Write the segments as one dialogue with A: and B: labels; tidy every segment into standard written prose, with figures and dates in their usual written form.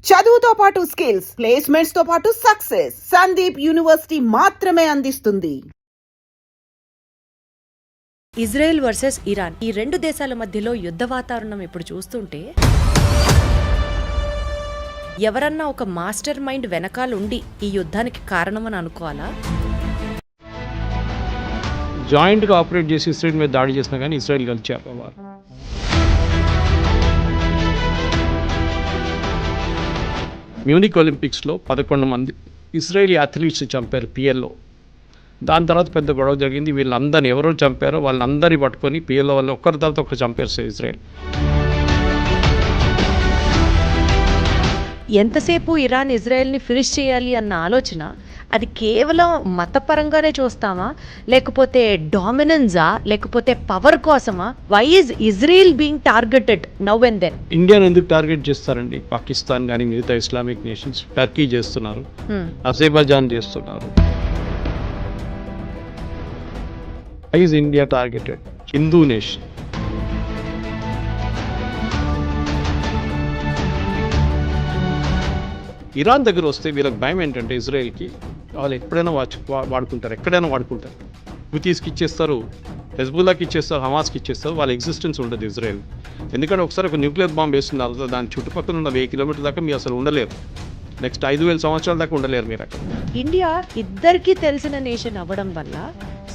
A: చదువుతో పాటు skills, placements తో పాటు సక్సెస్ సందీప్ యూనివర్సిటీ మాత్రమే అందిస్తుంది.
B: ఇజ్రాయెల్ వర్సెస్ ఇరాన్, ఈ రెండు దేశాల మధ్యలో యుద్ధ వాతావరణం ఇప్పుడు చూస్తుంటే ఎవరన్నా ఒక మాస్టర్ మైండ్ వెనకాల ఉండి ఈ యుద్ధానికి కారణమని అనుకోవాలా?
C: జాయింట్గా ఆపరేట్ చేసి ఇస్రాయల్ మీద దాడి చేసినా కానీ ఇస్రాయల్ గెలిచారు. మ్యూనిక్ ఒలింపిక్స్లో 11 మంది ఇస్రాయేలీ అథ్లీట్స్ చంపారు పిఎల్లో. దాని తర్వాత పెద్ద గొడవ జరిగింది. వీళ్ళందరినీ ఎవరో చంపారో వాళ్ళందరినీ పట్టుకొని పిఎల్లో వాళ్ళు ఒక్కరి తర్వాత ఒకరు చంపారు ఇజ్రాయెల్.
B: ఎంతసేపు ఇరాన్ ఇజ్రాయెల్ని ఫినిష్ చేయాలి అన్న ఆలోచన, అది కేవలం మతపరంగానే చూస్తామా, లేకపోతే డామినెన్సా, లేకపోతే పవర్ కోసమా? Why is Israel being targeted now and then?
C: ఇండియాని ఎందుకు టార్గెట్ చేస్తారండి? పాకిస్తాన్ కానీ మిగతా ఇస్లామిక్ నేషన్స్, టర్కీ చేస్తున్నారు, అజర్బైజాన్ చేస్తున్నారు. Why is India targeted? Hindu nation. Iran దగ్గర వస్తే వీళ్ళకి భయం ఏంటంటే ఇజ్రాయెల్కి వాళ్ళు ఎప్పుడైనా వాడుకుంటారు, ఎక్కడైనా వాడుకుంటారు. హుతీస్కి ఇచ్చేస్తారు, హెజ్బుల్లాకి ఇచ్చేస్తారు, హమాస్కి ఇచ్చేస్తారు. వాళ్ళ ఎగ్జిస్టెన్స్ ఉండదు ఇజ్రాయెల్. ఎందుకంటే ఒకసారి ఒక న్యూక్లియర్ బాంబ్ వేస్తున్నారు, దాని చుట్టుపక్కల ఉన్న 1000 కిలోమీటర్ల దాకా మీరు అసలు ఉండలేరు. నెక్స్ట్ 5000 సంవత్సరాల దాకా ఉండలేరు మీరు అక్కడ.
B: ఇండియా ఇద్దరికి తెలిసిన నేషన్ అవ్వడం వల్ల,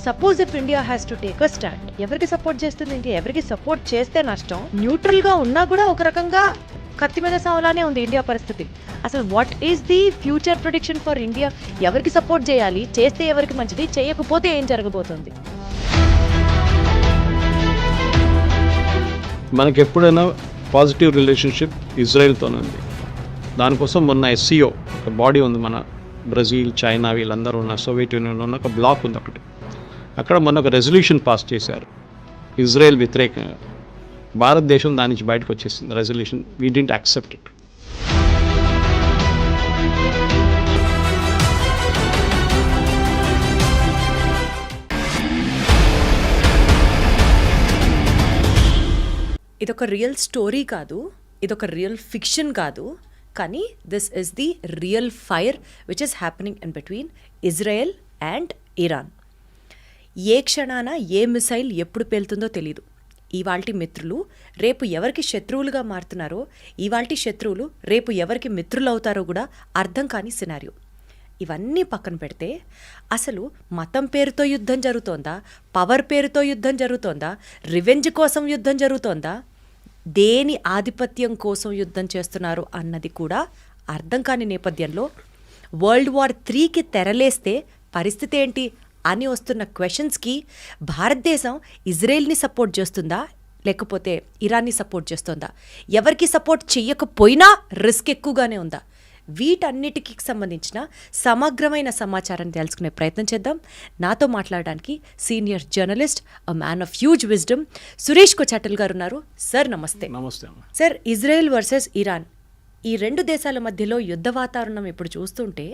B: suppose if India has to take a stand, ఎవరికి సపోర్ట్ చేస్తుంది? ఇండియా ఎవరికి సపోర్ట్ చేస్తే నష్టం? న్యూట్రల్గా ఉన్నా కూడా ఒక రకంగా కత్తి మీద సావలానే ఉంది ఇండియా పరిస్థితి. అసలు what is the future prediction for India? ఎవరికి సపోర్ట్ చేయాలి? చేస్తే ఎవరికి మంచిది? చేయకపోతే ఏం జరగబోతుంది?
C: మనకి ఎప్పుడైనా పాజిటివ్ రిలేషన్షిప్ ఇజ్రాయెల్తోనే ఉంది. దానికోసం మొన్న SCO ఒక బాడీ ఉంది, మన బ్రెజిల్, చైనా వీళ్ళందరూ ఉన్న సోవియట్ యూనియన్లో ఉన్న ఒక బ్లాక్ ఉంది ఒకటి. అక్కడ మొన్న ఒక రెజల్యూషన్ పాస్ చేశారు ఇజ్రాయెల్ వ్యతిరేకంగా. భారతదేశం దాని నుంచి బయటకు వచ్చేసింది resolution. We didn't accept it.
B: ఇదొక రియల్ స్టోరీ కాదు, ఇదొక రియల్ ఫిక్షన్ కాదు, కానీ this is the real fire which is happening in between Israel and Iran. ఏ క్షణాన ఏ మిసైల్ ఎప్పుడు పేలుతుందో తెలీదు. ఇవాల్టి మిత్రులు రేపు ఎవరికి శత్రువులుగా మారుతున్నారో, ఇవాల్టి శత్రువులు రేపు ఎవరికి మిత్రులు అవుతారో కూడా అర్థం కాని సినారియో. ఇవన్నీ పక్కన పెడితే అసలు మతం పేరుతో యుద్ధం జరుగుతోందా, పవర్ పేరుతో యుద్ధం జరుగుతోందా, రివెంజ్ కోసం యుద్ధం జరుగుతోందా, దేని ఆధిపత్యం కోసం యుద్ధం చేస్తున్నారు అన్నది కూడా అర్థం కాని నేపథ్యంలో World War IIIకి తెరలేస్తే పరిస్థితి ఏంటి అని వస్తున్న క్వశ్చన్స్కి భారతదేశం ఇజ్రాయెల్ని సపోర్ట్ చేస్తుందా, లేకపోతే ఇరాన్ని సపోర్ట్ చేస్తుందా? ఎవరికి సపోర్ట్ చెయ్యకపోయినా రిస్క్ ఎక్కువగానే ఉందా? వీటన్నిటికీ సంబంధించిన సమగ్రమైన సమాచారాన్ని తెలుసుకునే ప్రయత్నం చేద్దాం. నాతో మాట్లాడడానికి senior journalist, a man of huge wisdom, Suresh Kochattil garu ఉన్నారు. సార్ నమస్తే.
C: నమస్తే.
B: సార్, ఇజ్రాయెల్ వర్సెస్ ఇరాన్, ఈ రెండు దేశాల మధ్యలో యుద్ధ వాతావరణం ఇప్పుడు చూస్తుంటే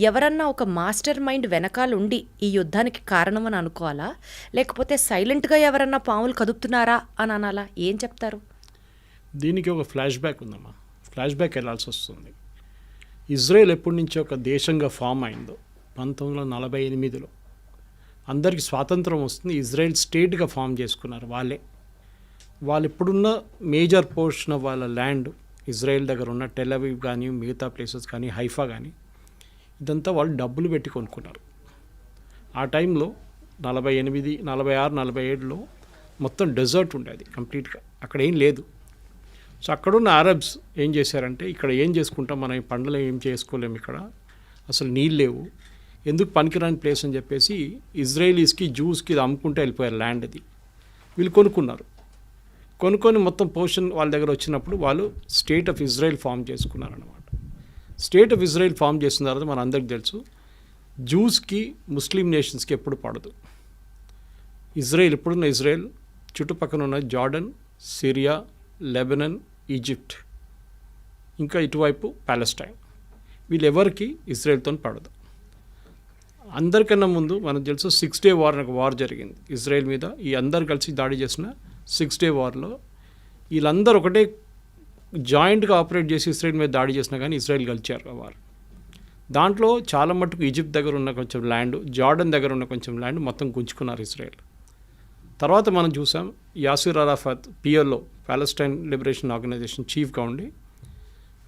B: ఎవరన్నా ఒక మాస్టర్ మైండ్ వెనకాల ఉండి ఈ యుద్ధానికి కారణమని అనుకోవాలా, లేకపోతే సైలెంట్గా ఎవరన్నా పాములు కదుపుతున్నారా అని అనాలా? ఏం చెప్తారు?
C: దీనికి ఒక ఫ్లాష్ బ్యాక్ ఉందమ్మా. ఫ్లాష్ బ్యాక్ వెళ్ళాల్సి వస్తుంది. ఇజ్రాయెల్ ఎప్పటి నుంచి ఒక దేశంగా ఫామ్ అయిందో 1948లో అందరికీ స్వాతంత్రం వస్తుంది. ఇజ్రాయెల్ స్టేట్గా ఫామ్ చేసుకున్నారు వాళ్ళు ఇప్పుడున్న మేజర్ పోర్షన్ ఆఫ్ వాళ్ళ ల్యాండ్, ఇజ్రాయెల్ దగ్గర ఉన్న టెల్ అవీవ్ కానీ మిగతా ప్లేసెస్ కానీ హైఫా కానీ, ఇదంతా వాళ్ళు డబ్బులు పెట్టి కొనుక్కున్నారు. ఆ టైంలో 48, 46, 47లో మొత్తం డెజర్ట్ ఉండేది కంప్లీట్గా, అక్కడ ఏం లేదు. సో అక్కడున్న అరబ్స్ ఏం చేశారంటే, ఇక్కడ ఏం చేసుకుంటాం మనం, ఈ పంటలు ఏం చేసుకోలేము, ఇక్కడ అసలు నీళ్ళు లేవు, ఎందుకు పనికిరాని ప్లేస్ అని చెప్పేసి ఇజ్రాయలీస్కి, జూస్కి ఇది అమ్ముకుంటే వెళ్ళిపోయారు ల్యాండ్. అది వీళ్ళు కొనుక్కొని మొత్తం పోర్షన్ వాళ్ళ దగ్గర వచ్చినప్పుడు వాళ్ళు స్టేట్ ఆఫ్ ఇజ్రాయెల్ ఫామ్ చేసుకున్నారన్నమాట. స్టేట్ ఆఫ్ ఇజ్రాయెల్ ఫామ్ చేసిన తర్వాత మన అందరికి తెలుసు, జూస్కి ముస్లిం నేషన్స్కి ఎప్పుడు పడదు. ఇప్పుడున్న ఇజ్రాయెల్ చుట్టుపక్కల ఉన్న జార్డన్, సిరియా, లెబనన్, ఈజిప్ట్, ఇంకా ఇటువైపు ప్యాలెస్టైన్, వీళ్ళెవరికి ఇజ్రాయెల్తో పడదు. అందరికన్నా ముందు మనకు తెలుసు 6 Day వార్ అని ఒక వార్ జరిగింది ఇజ్రాయెల్ మీద. ఈ అందరు కలిసి దాడి చేసిన 6 Day వార్లో వీళ్ళందరూ ఒకటే జాయింట్గా ఆపరేట్ చేసి ఇజ్రాయెల్ మీద దాడి చేసినా కానీ ఇజ్రాయెల్ గెలిచారు ఆ వారు. దాంట్లో చాలా మటుకు ఈజిప్ట్ దగ్గర ఉన్న కొంచెం ల్యాండ్, జార్డన్ దగ్గర ఉన్న కొంచెం ల్యాండ్ మొత్తం గుంజుకున్నారు ఇజ్రాయెల్. తర్వాత మనం చూసాం Yasser Arafat PLO, Palestine Liberation Organization చీఫ్గా ఉండి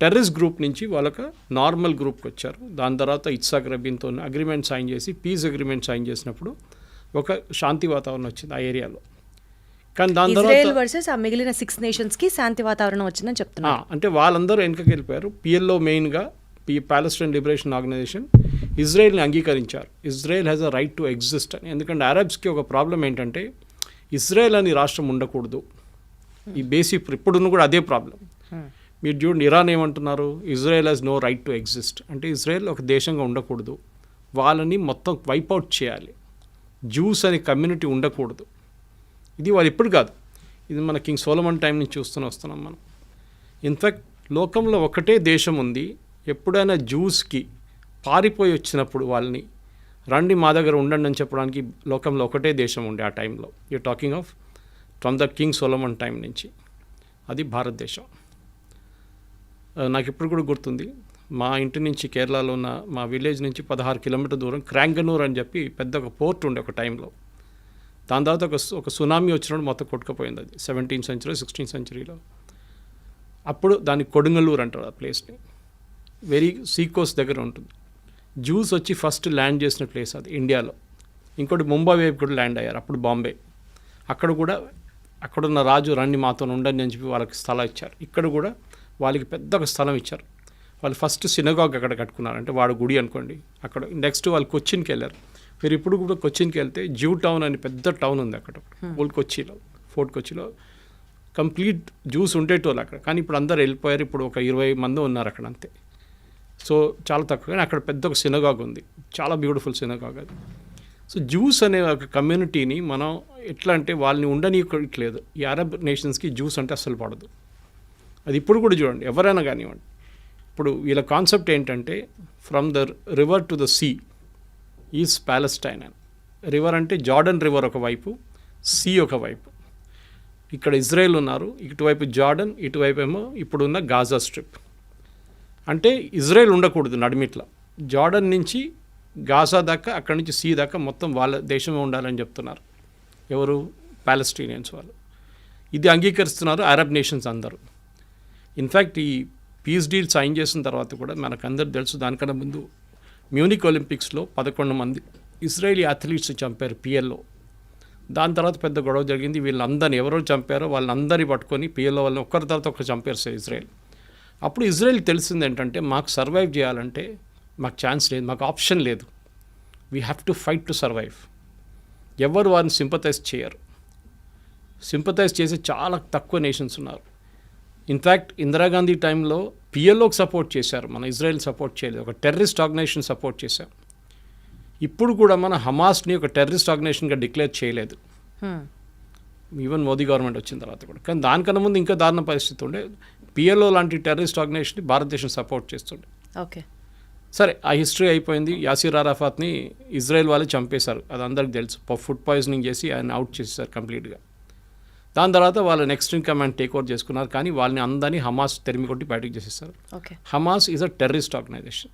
C: టెర్రరిస్ట్ గ్రూప్ నుంచి వాళ్ళకి నార్మల్ గ్రూప్కి వచ్చారు. దాని తర్వాత ఇత్సాక్ రబీన్తో అగ్రిమెంట్ సైన్ చేసి పీస్ అగ్రిమెంట్ సైన్ చేసినప్పుడు ఒక శాంతి వాతావరణం వచ్చింది ఆ ఏరియాలో. కానీ దాని
B: ఇజ్రాయెల్
C: తర్వాత
B: వర్సెస్ ఆ మిగిలిన 6 నేషన్స్కి శాంతి వాతావరణం వచ్చిందని చెప్తున్నారు.
C: అంటే వాళ్ళందరూ వెనకకి వెళ్ళిపోయారు. పిఎల్ఓ మెయిన్గా ప్యాలెస్టైన్ లిబరేషన్ ఆర్గనైజేషన్ ఇజ్రాయెల్ని అంగీకరించారు. Israel has a right to exist అని. ఎందుకంటే అరబ్స్కి ఒక ప్రాబ్లం ఏంటంటే ఇజ్రాయెల్ అని రాష్ట్రం ఉండకూడదు. ఈ బేసిక్ ఇప్పుడున్న కూడా అదే ప్రాబ్లం. మీరు చూడండి, ఇరాన్ ఏమంటున్నారు, Israel has no right to exist. అంటే ఇజ్రాయెల్ ఒక దేశంగా ఉండకూడదు, వాళ్ళని మొత్తం వైపౌట్ చేయాలి, జ్యూస్ అనే కమ్యూనిటీ ఉండకూడదు. ఇది వాళ్ళు ఇప్పుడు కాదు, ఇది మన కింగ్ సోలమన్ టైం నుంచి వస్తున్నాం మనం. ఇన్ఫ్యాక్ట్ లోకంలో ఒకటే దేశం ఉంది, ఎప్పుడైనా జ్యూస్కి పారిపోయి వచ్చినప్పుడు వాళ్ళని రండి మా దగ్గర ఉండండి అని చెప్పడానికి లోకంలో ఒకటే దేశం ఉండే ఆ టైంలో. You talking of from the king Solomon time నుంచి, అది భారతదేశం. నాకు ఇప్పుడు కూడా గుర్తుంది, మా ఇంటి నుంచి కేరళలో ఉన్న మా విలేజ్ నుంచి 16 కిలోమీటర్ దూరం క్రాంగనూర్ అని చెప్పి పెద్ద ఒక పోర్ట్ ఉండే ఒక టైంలో. దాని తర్వాత ఒక సునామీ వచ్చినప్పుడు మొత్తం కొట్టుకుపోయింది. అది 17th century 16th centuryలో. అప్పుడు దాన్ని కొడుంగలూరు అంటారు ఆ ప్లేస్ని. వెరీ సీకోస్ట్ దగ్గర ఉంటుంది. జ్యూస్ వచ్చి ఫస్ట్ ల్యాండ్ చేసిన ప్లేస్ అది ఇండియాలో. ఇంకోటి ముంబై వైపు కూడా ల్యాండ్ అయ్యారు, అప్పుడు బాంబే. అక్కడ కూడా అక్కడున్న రాజు రండి మాతో ఉండండి అని చెప్పి వాళ్ళకి స్థలం ఇచ్చారు. ఇక్కడ కూడా వాళ్ళకి పెద్ద ఒక స్థలం ఇచ్చారు. వాళ్ళు ఫస్ట్ సినగాగ్ అక్కడ కట్టుకున్నారు, అంటే వాడు గుడి అనుకోండి. అక్కడ నెక్స్ట్ వాళ్ళు కొచ్చిన్కి వెళ్ళారు. మీరు ఇప్పుడు కూడా కొచ్చిన్కి వెళ్తే జ్యూ టౌన్ అని పెద్ద టౌన్ ఉంది అక్కడ ఓల్డ్ కొచ్చిలో, ఫోర్ట్ కొచ్చిలో. కంప్లీట్ జ్యూస్ ఉండేటోళ్ళు అక్కడ, కానీ ఇప్పుడు అందరు వెళ్ళిపోయారు. ఇప్పుడు ఒక 20 మంది ఉన్నారు అక్కడ అంతే. సో చాలా తక్కువ, కానీ అక్కడ పెద్ద ఒక సినగాగ్ ఉంది, చాలా బ్యూటిఫుల్ సినగాగ్ అది. సో జ్యూస్ అనే ఒక కమ్యూనిటీని మనం ఎట్లా అంటే వాళ్ళని ఉండనీయట్లేదు. ఈ అరబ్ నేషన్స్కి జ్యూస్ అంటే అస్సలు పడదు. అది ఇప్పుడు కూడా చూడండి, ఎవరైనా కానివ్వండి. ఇప్పుడు వీళ్ళ కాన్సెప్ట్ ఏంటంటే from the river to the sea is Palestine అని. రివర్ అంటే జార్డన్ రివర్ ఒకవైపు, సీ ఒకవైపు. ఇక్కడ ఇజ్రాయెల్ ఉన్నారు, ఇటువైపు జార్డన్, ఇటువైపు ఏమో ఇప్పుడున్న గాజా స్ట్రిప్. అంటే ఇజ్రాయెల్ ఉండకూడదు నడిమిట్ల, జార్డన్ నుంచి గాజా దాకా, అక్కడి నుంచి సీ దాకా మొత్తం వాళ్ళ దేశమే ఉండాలని చెప్తున్నారు. ఎవరు? ప్యాలెస్టీనియన్స్ వాళ్ళు. ఇది అంగీకరిస్తున్నారు అరబ్ నేషన్స్ అందరూ. ఇన్ఫ్యాక్ట్ ఈ పీస్ డీల్ సైన్ చేసిన తర్వాత కూడా మనకు అందరు తెలుసు, దానికన్నా ముందు మ్యూనిక్ ఒలింపిక్స్లో 11 మంది ఇజ్రాయేలీ అథ్లీట్స్ చంపారు పిఎల్ఓ. దాని తర్వాత పెద్ద గొడవ జరిగింది. వీళ్ళందరినీ ఎవరో చంపారో వాళ్ళందరినీ పట్టుకొని పిఎల్ఓ వాళ్ళని ఒక్కరి తర్వాత ఒకరు చంపారు సార్ ఇజ్రాయెల్. అప్పుడు ఇజ్రాయెల్ తెలిసింది ఏంటంటే మాకు సర్వైవ్ చేయాలంటే మాకు ఛాన్స్ లేదు, మాకు ఆప్షన్ లేదు. We have to fight to survive. ఎవరు వారిని సింపథైజ్ చేయరు. సింపథైజ్ చేసే చాలా తక్కువ నేషన్స్ ఉన్నారు. ఇన్ఫ్యాక్ట్ ఇందిరాగాంధీ టైంలో పిఎల్ఓకి సపోర్ట్ చేశారు, మన ఇజ్రాయెల్ సపోర్ట్ చేయలేదు. ఒక టెర్రరిస్ట్ ఆర్గనైజేషన్ సపోర్ట్ చేశాం. ఇప్పుడు కూడా మన హమాస్ని ఒక టెర్రరిస్ట్ ఆర్గనైజేషన్గా డిక్లేర్ చేయలేదు, ఈవెన్ మోదీ గవర్నమెంట్ వచ్చిన తర్వాత కూడా. కానీ దానికన్నా ముందు ఇంకా దారుణ పరిస్థితి ఉండే. పిఎల్ఓ లాంటి టెర్రరిస్ట్ ఆర్గనైజేషన్ని భారతదేశం సపోర్ట్ చేస్తుండే.
B: ఓకే,
C: సరే ఆ హిస్టరీ అయిపోయింది. యాసిర్ అరాఫాత్ని ఇజ్రాయెల్ వాళ్ళు చంపేశారు, అది అందరికి తెలుసు. ఫుడ్ పాయిజనింగ్ చేసి ఆయన అవుట్ చేసేసారు కంప్లీట్గా. దాని తర్వాత వాళ్ళు next in command take over చేసుకున్నారు, కానీ వాళ్ళని అందరినీ హమాస్ తెరిమి కొట్టి బయటకు చేసేస్తారు.
B: Okay,
C: Hamas is a terrorist organization.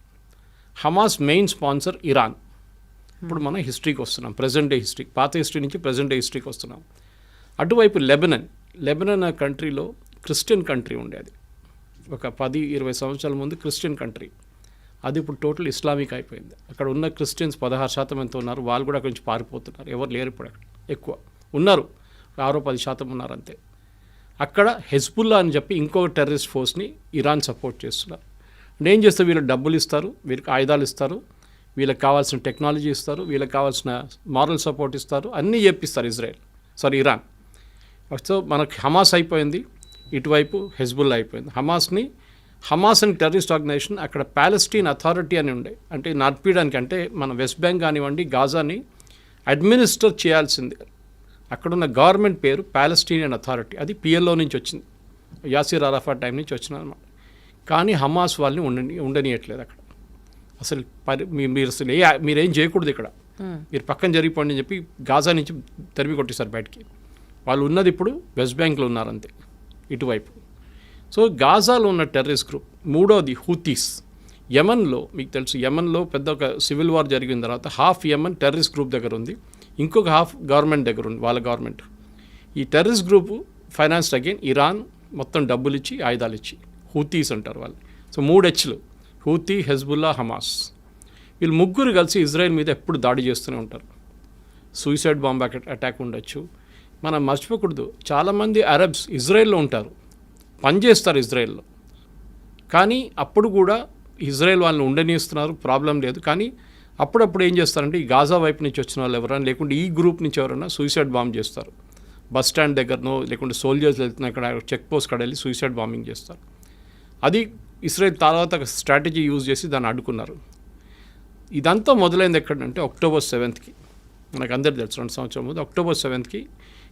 C: Hamas main sponsor Iran. ఇప్పుడు మనం హిస్టరీకి వస్తున్నాం, ప్రజెంట్ డే హిస్టరీ, పాత హిస్టరీ నుంచి ప్రజెంట్ డే హిస్టరీకి వస్తున్నాం. అటువైపు లెబనన్ కంట్రీలో క్రిస్టియన్ కంట్రీ ఉండేది. ఒక 10-20 సంవత్సరాల ముందు క్రిస్టియన్ కంట్రీ, అది ఇప్పుడు టోటల్ ఇస్లామిక్ అయిపోయింది. అక్కడ ఉన్న క్రిస్టియన్స్ 16% ఎంత ఉన్నారు, వాళ్ళు కూడా అక్కడి నుంచి పారిపోతున్నారు. ఎవరు లేరు ఇప్పుడు అక్కడ, ఎక్కువ ఉన్నారు 6-10% ఉన్నారు అంతే. అక్కడ హెజ్బుల్లా అని చెప్పి ఇంకొక టెర్రరిస్ట్ ఫోర్స్ని ఇరాన్ సపోర్ట్ చేస్తున్నారు. అంటే ఏం చేస్తారు, వీళ్ళకి డబ్బులు ఇస్తారు, వీళ్ళకి ఆయుధాలు ఇస్తారు, వీళ్ళకి కావాల్సిన టెక్నాలజీ ఇస్తారు, వీళ్ళకి కావాల్సిన మారల్ సపోర్ట్ ఇస్తారు, అన్నీ చెప్పిస్తారు ఇరాన్. సో మనకి హమాస్ అయిపోయింది, ఇటువైపు హెజ్బుల్లా అయిపోయింది. హమాస్ అని టెర్రరిస్ట్ ఆర్గనైజేషన్ అక్కడ ప్యాలెస్టీన్ అథారిటీ అని ఉండే, అంటే నడిపించడానికి, అంటే మన వెస్ట్ బ్యాంక్ కానివ్వండి గాజాని అడ్మినిస్టర్ చేయాల్సింది. అక్కడున్న గవర్నమెంట్ పేరు ప్యాలెస్టీనియన్ అథారిటీ, అది పిఎల్ఓ నుంచి వచ్చింది, యాసిర్ అరాఫాత్ టైం నుంచి వచ్చింది అనమాట. కానీ హమాస్ వాళ్ళని ఉండనియట్లేదు అక్కడ అసలు. మీరు అసలు మీరేం చేయకూడదు ఇక్కడ, మీరు పక్కన జరిగిపోండి అని చెప్పి గాజా నుంచి తరిమి కొట్టేశారు బయటికి. వాళ్ళు ఉన్నది ఇప్పుడు వెస్ట్ బ్యాంక్లో ఉన్నారంతే ఇటువైపు. సో గాజాలో ఉన్న టెర్రరిస్ట్ గ్రూప్. మూడోది హూతీస్. యమన్లో మీకు తెలుసు, యమన్లో పెద్ద ఒక సివిల్ వార్ జరిగిన తర్వాత హాఫ్ యమన్ టెర్రరిస్ట్ గ్రూప్ దగ్గర ఉంది, ఇంకొక హాఫ్ గవర్నమెంట్ దగ్గర ఉంది, వాళ్ళ గవర్నమెంట్. ఈ terrorist group financed again Iran, మొత్తం డబ్బులు ఇచ్చి ఆయుధాలు ఇచ్చి. హూతీస్ అంటారు వాళ్ళు. సో 3 Hలు: హూతీ, హెజ్బుల్లా, హమాస్. వీళ్ళు ముగ్గురు కలిసి ఇజ్రాయెల్ మీద ఎప్పుడు దాడి చేస్తూనే ఉంటారు. సూసైడ్ బాంబ్ అటాక్ ఉండొచ్చు. మనం మర్చిపోకూడదు, చాలామంది అరబ్స్ ఇజ్రాయెల్లో ఉంటారు, పనిచేస్తారు ఇజ్రాయెల్లో. కానీ అప్పుడు కూడా ఇజ్రాయెల్ వాళ్ళని ఉండనిస్తున్నారు, ప్రాబ్లం లేదు. కానీ అప్పుడప్పుడు ఏం చేస్తారంటే ఈ గాజా వైపు నుంచి వచ్చిన వాళ్ళు ఎవరైనా, లేకుంటే ఈ గ్రూప్ నుంచి ఎవరైనా సూసైడ్ బాంబ్ చేస్తారు. బస్ స్టాండ్ దగ్గరనో లేకుంటే సోల్జర్స్ వెళ్తున్న ఇక్కడ చెక్ పోస్ట్ కాడ వెళ్ళి సూసైడ్ బాంబింగ్ చేస్తారు. అది ఇజ్రాయెల్ తర్వాత స్ట్రాటజీ యూజ్ చేసి దాన్ని అడ్డుకున్నారు. ఇదంతా మొదలైంది ఎక్కడంటే October 7th. మనకు అందరికీ తెలుసు, 2 సంవత్సరాల ముందు October 7th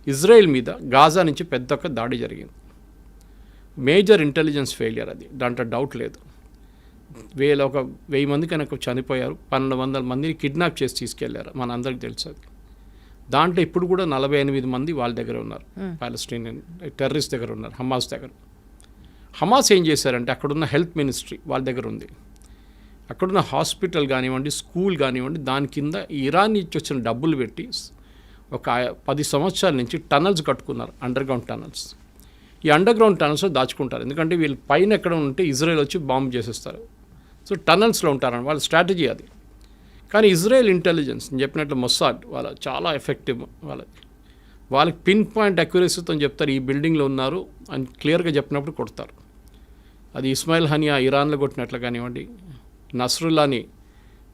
C: ఇజ్రాయెల్ మీద గాజా నుంచి పెద్ద ఒక దాడి జరిగింది. మేజర్ ఇంటెలిజెన్స్ ఫెయిలియర్ అది, దాంట్లో డౌట్ లేదు. 1000 మంది కనుక చనిపోయారు, 1200 మందిని కిడ్నాప్ చేసి తీసుకెళ్లారు, మన అందరికీ తెలుసు అది. దాంట్లో ఇప్పుడు కూడా 48 మంది వాళ్ళ దగ్గర ఉన్నారు, పాలస్టీనియన్ టెర్రరిస్ట్ దగ్గర ఉన్నారు, హమాస్ దగ్గర. హమాస్ ఏం చేశారంటే అక్కడున్న హెల్త్ మినిస్ట్రీ వాళ్ళ దగ్గర ఉంది, అక్కడున్న హాస్పిటల్ కానివ్వండి, స్కూల్ కానివ్వండి, దాని కింద ఇరాన్ నుంచి వచ్చిన డబ్బులు పెట్టి ఒక 10 సంవత్సరాల నుంచి టనల్స్ కట్టుకున్నారు, అండర్గ్రౌండ్ టనల్స్. ఈ అండర్గ్రౌండ్ టనల్స్లో దాచుకుంటారు, ఎందుకంటే వీళ్ళు పైన ఎక్కడ ఉంటే ఇజ్రాయెల్ వచ్చి బాంబు చేసేస్తారు. సో టనల్స్లో ఉంటారని వాళ్ళ స్ట్రాటజీ అది. కానీ ఇజ్రాయెల్ ఇంటెలిజెన్స్ నేను చెప్పినట్లు మొస్సాడ్ వాళ్ళ చాలా ఎఫెక్టివ్. వాళ్ళకి పిన్ పాయింట్ అక్యురసీతో చెప్తారు, ఈ బిల్డింగ్లో ఉన్నారు అని క్లియర్గా చెప్పినప్పుడు కొడతారు. అది ఇస్మాయిల్ హనియా ఇరాన్లో కొట్టినట్లు కానివ్వండి, నస్రుల్లాని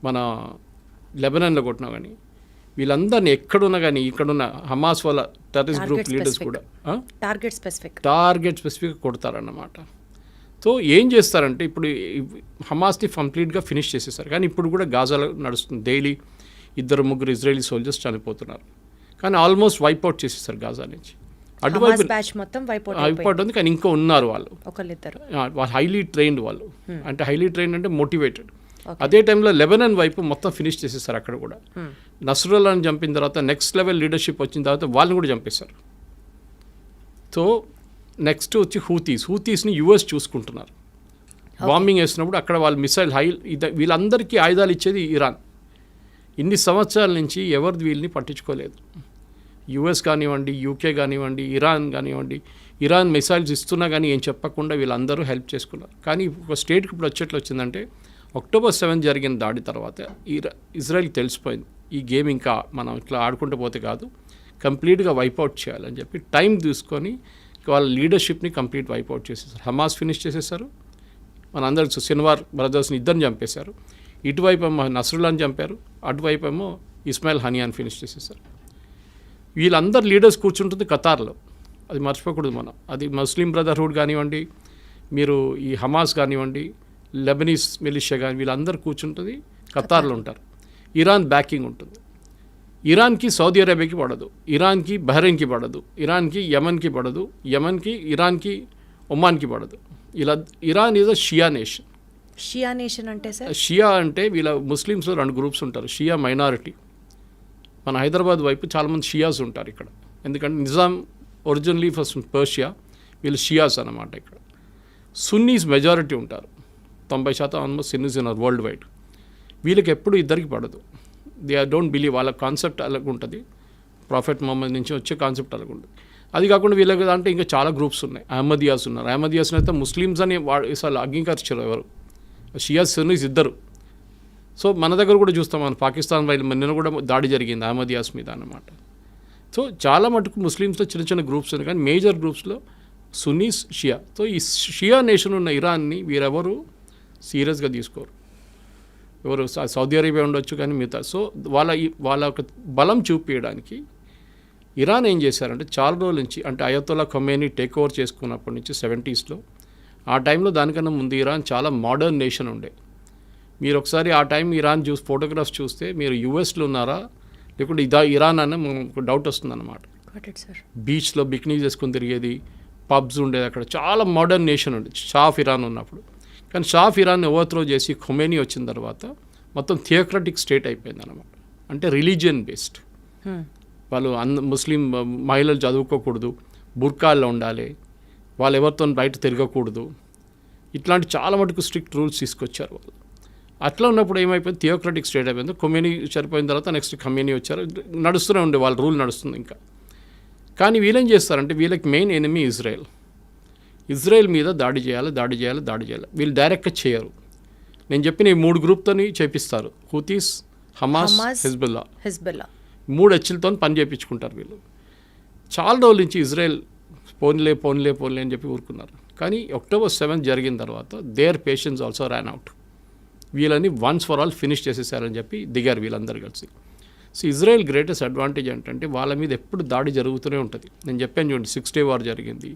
C: మన లెబనాన్లో కొట్టినా కానీ, వీళ్ళందరినీ ఎక్కడున్నా కానీ ఇక్కడున్న హమాస్ వాళ్ళ టెర్రరిస్ట్ గ్రూప్ లీడర్స్ కూడా టార్గెట్ స్పెసిఫిక్గా కొడతారన్నమాట. సో ఏం చేస్తారంటే ఇప్పుడు హమాస్ని కంప్లీట్గా ఫినిష్ చేసేసారు. కానీ ఇప్పుడు కూడా గాజాలో నడుస్తుంది, డైలీ 2-3 ఇజ్రాయలీ సోల్జర్స్ చనిపోతున్నారు. కానీ ఆల్మోస్ట్ వైప్అవుట్ చేసేసారు గాజా నుంచి. అటువైపు వైప్అవుట్ ఉంది, కానీ ఇంకా ఉన్నారు వాళ్ళు హైలీ ట్రైన్డ్ వాళ్ళు. అంటే హైలీ ట్రైన్డ్ అంటే మోటివేటెడ్. అదే టైంలో లెబనాన్ వైపు మొత్తం ఫినిష్ చేసేసారు అక్కడ కూడా. నస్రుల్లాని చంపిన తర్వాత నెక్స్ట్ లెవెల్ లీడర్షిప్ వచ్చిన తర్వాత వాళ్ళని కూడా చంపేశారు. సో నెక్స్ట్ వచ్చి హూతీస్ని యుఎస్ చూసుకుంటున్నారు. బాంబింగ్ వేసినప్పుడు అక్కడ వాళ్ళు మిసైల్ వీళ్ళందరికీ ఆయుధాలు ఇచ్చేది ఇరాన్. ఇన్ని సంవత్సరాల నుంచి ఎవరు వీళ్ళని పట్టించుకోలేదు. యుఎస్ కానివ్వండి, యూకే కానివ్వండి, ఇరాన్ కానివ్వండి, ఇరాన్ మిసైల్స్ ఇస్తున్నా కానీ ఏం చెప్పకుండా వీళ్ళందరూ హెల్ప్ చేసుకున్నారు. కానీ ఒక స్టేట్కి ఇప్పుడు వచ్చేట్లు వచ్చిందంటే October 7th జరిగిన దాడి తర్వాత ఇజ్రాయెల్కి తెలిసిపోయింది, ఈ గేమ్ ఇంకా మనం ఇట్లా ఆడుకుంటూ పోతే కాదు, కంప్లీట్గా వైప్అవుట్ చేయాలని చెప్పి టైం తీసుకొని వాళ్ళ లీడర్షిప్ని కంప్లీట్ వైప్అవుట్ చేసేసారు. హమాస్ ఫినిష్ చేసేసారు, మన అందరికి సిన్వార్ బ్రదర్స్ని ఇద్దరిని చంపేశారు. ఇటువైపు ఏమో నస్రుల్లాని చంపారు, అటువైపు ఏమో ఇస్మాయిల్ హనియాని ఫినిష్ చేసేసారు. వీళ్ళందరు లీడర్స్ కూర్చుంటుంది ఖతార్లో, అది మర్చిపోకూడదు మనం. అది ముస్లిం బ్రదర్హుడ్ కానివ్వండి, మీరు ఈ హమాస్ కానివ్వండి, లెబనీస్ మిలిషియా కానీ, వీళ్ళందరూ కూర్చుంటుంది ఖతార్లో ఉంటారు. ఇరాన్ బ్యాకింగ్ ఉంటుంది. ఇరాన్కి సౌదీ అరేబియాకి పడదు, ఇరాన్కి బహ్రెయిన్కి పడదు, ఇరాన్కి యమన్కి పడదు, యమన్కి ఇరాన్కి ఒమాన్కి పడదు. ఇలా Iran is a Shia nation.
B: Shia nation అంటే సార్,
C: షియా అంటే వీళ్ళ ముస్లిమ్స్లో 2 గ్రూప్స్ ఉంటారు. షియా మైనారిటీ, మన హైదరాబాద్ వైపు చాలామంది షియాస్ ఉంటారు ఇక్కడ, ఎందుకంటే నిజాం ఒరిజినలీ ఫస్ట్ పర్షియా, వీళ్ళు షియాస్ అన్నమాట. ఇక్కడ సున్నీస్ మెజారిటీ ఉంటారు, 90% ఆల్మోస్ట్ సున్నీస్ ఉన్నారు వరల్డ్ వైడ్. వీళ్ళకి ఎప్పుడు ఇద్దరికి పడదు, దే డోంట్ బిలీవ్, వాళ్ళ కాన్సెప్ట్ అలాగ ఉంటుంది, ప్రాఫెట్ మొహమ్మద్ నుంచి వచ్చే కాన్సెప్ట్ అలాగ ఉంటుంది. అది కాకుండా వీళ్ళకి అంటే ఇంకా చాలా గ్రూప్స్ ఉన్నాయి. అహ్మదియాస్ ఉన్నారు, అహ్మదియాస్ని అయితే ముస్లిమ్స్ అని అసలు అంగీకరించారు ఎవరు, షియాస్ సున్నీస్ ఇద్దరు. సో మన దగ్గర కూడా చూస్తాం, మన పాకిస్తాన్ వైపు నిన్న కూడా దాడి జరిగింది అహ్మదియాస్ మీద అన్నమాట. సో చాలా మటుకు ముస్లిమ్స్లో చిన్న చిన్న గ్రూప్స్ ఉన్నాయి, కానీ మేజర్ గ్రూప్స్లో సున్నీస్, షియా. సో ఈ షియా నేషన్ ఉన్న ఇరాన్ని వీరెవరు సీరియస్గా తీసుకోరు. ఎవరు సౌదీ అరేబియా ఉండొచ్చు కానీ మిగతా. సో వాళ్ళ ఒక బలం చూపించడానికి ఇరాన్ ఏం చేశారంటే చాలా రోజుల నుంచి, అంటే అయతొల్లా ఖొమైనీ టేక్ ఓవర్ చేసుకున్నప్పటి నుంచి 70s, ఆ టైంలో దానికన్నా ముందు ఇరాన్ చాలా మోడర్న్ నేషన్ ఉండే. మీరు ఒకసారి ఆ టైం ఇరాన్ ఫోటోగ్రాఫ్స్ చూస్తే మీరు యూఎస్లో ఉన్నారా లేకుంటే ఇరాన్ అన్న మనకు డౌట్ వస్తుందన్నమాట. బీచ్లో బికినీ చేసుకుని తిరిగేది, పబ్స్ ఉండేది, అక్కడ చాలా మోడర్న్ నేషన్ ఉండేది షా ఆఫ్ ఇరాన్ ఉన్నప్పుడు. కానీ షా ఆఫ్ ఇరాన్ ఓవర్త్రో చేసి ఖొమైనీ వచ్చిన తర్వాత మొత్తం థియోక్రటిక్ స్టేట్ అయిపోయింది అన్నమాట. అంటే రిలీజియన్ బేస్డ్, వాళ్ళు ముస్లిం మహిళలు చదువుకోకూడదు, బుర్కాల్లో ఉండాలి, వాళ్ళు ఎవరితో బయట తిరగకూడదు, ఇట్లాంటి చాలా మటుకు స్ట్రిక్ట్ రూల్స్ తీసుకొచ్చారు వాళ్ళు. అట్లా ఉన్నప్పుడు ఏమైపోయింది, థియోక్రటిక్ స్టేట్ అయిపోయింది. కొమ్యూని చనిపోయిన తర్వాత నెక్స్ట్ కమ్యూని వచ్చారు, నడుస్తూనే ఉండే వాళ్ళ రూల్ నడుస్తుంది ఇంకా. కానీ వీళ్ళేం చేస్తారంటే వీళ్ళకి మెయిన్ ఎనిమీ ఇజ్రాయెల్ మీద దాడి చేయాలి. వీళ్ళు డైరెక్ట్గా చేయరు. నేను చెప్పిన ఈ 3 గ్రూప్తోని చేపిస్తారు, హూతీస్, హమాస్, హెజ్బుల్లా. 3 హెచ్లతో పని చేయించుకుంటారు వీళ్ళు. చాలా రోజుల నుంచి ఇజ్రాయెల్ పోన్లే అని చెప్పి ఊరుకున్నారు. కానీ October 7 జరిగిన తర్వాత their patience also ran out. వీళ్ళని వన్స్ ఫర్ ఆల్ ఫినిష్ చేసేసారని చెప్పి దిగారు వీళ్ళందరూ కలిసి. సో ఇజ్రాయెల్ గ్రేటెస్ట్ అడ్వాంటేజ్ ఏంటంటే వాళ్ళ మీద ఎప్పుడు దాడి జరుగుతూనే ఉంటుంది. నేను చెప్పాను చూడండి, 6 Day వార్ జరిగింది,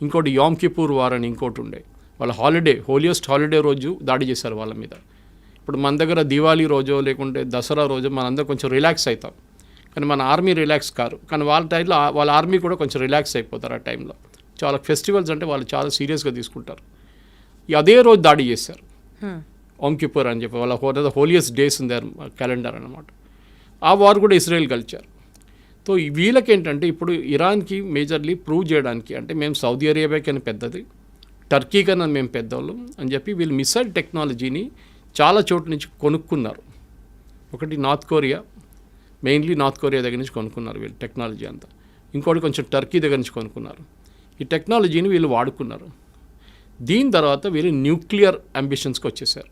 C: ఇంకోటి యామ్ కిపూర్ వార్ అని ఇంకోటి ఉండే. వాళ్ళ హోలియెస్ట్ హాలిడే రోజు దాడి చేశారు వాళ్ళ మీద. ఇప్పుడు మన దగ్గర దివాళీ రోజో లేకుంటే దసరా రోజు మనందరం కొంచెం రిలాక్స్ అవుతాం, కానీ మన ఆర్మీ రిలాక్స్ కారు. కానీ వాళ్ళ టైంలో వాళ్ళ ఆర్మీ కూడా కొంచెం రిలాక్స్ అయిపోతారు ఆ టైంలో. చాలా ఫెస్టివల్స్ అంటే వాళ్ళు చాలా సీరియస్గా తీసుకుంటారు. అదే రోజు దాడి చేశారు, ఓమ్ కిపూర్ అని చెప్పి. వాళ్ళ holiest days in there calendar అనమాట. ఆ వార్ కూడా ఇజ్రాయెల్ గెలిచారు. సో వీళ్ళకేంటంటే ఇప్పుడు ఇరాన్కి మేజర్లీ ప్రూవ్ చేయడానికి, అంటే మేము సౌదీ అరేబియా కన్నా పెద్దది, టర్కీ కన్నా మేము పెద్దవాళ్ళం అని చెప్పి వీళ్ళు మిసైల్ టెక్నాలజీని చాలా చోట్ల నుంచి కొనుక్కున్నారు. ఒకటి మెయిన్లీ నార్త్ కొరియా దగ్గర నుంచి కొనుక్కున్నారు వీళ్ళు టెక్నాలజీ అంతా. ఇంకోటి కొంచెం టర్కీ దగ్గర నుంచి కొనుక్కున్నారు. ఈ టెక్నాలజీని వీళ్ళు వాడుకున్నారు. దీని తర్వాత వీళ్ళు న్యూక్లియర్ అంబిషన్స్కి వచ్చేసారు.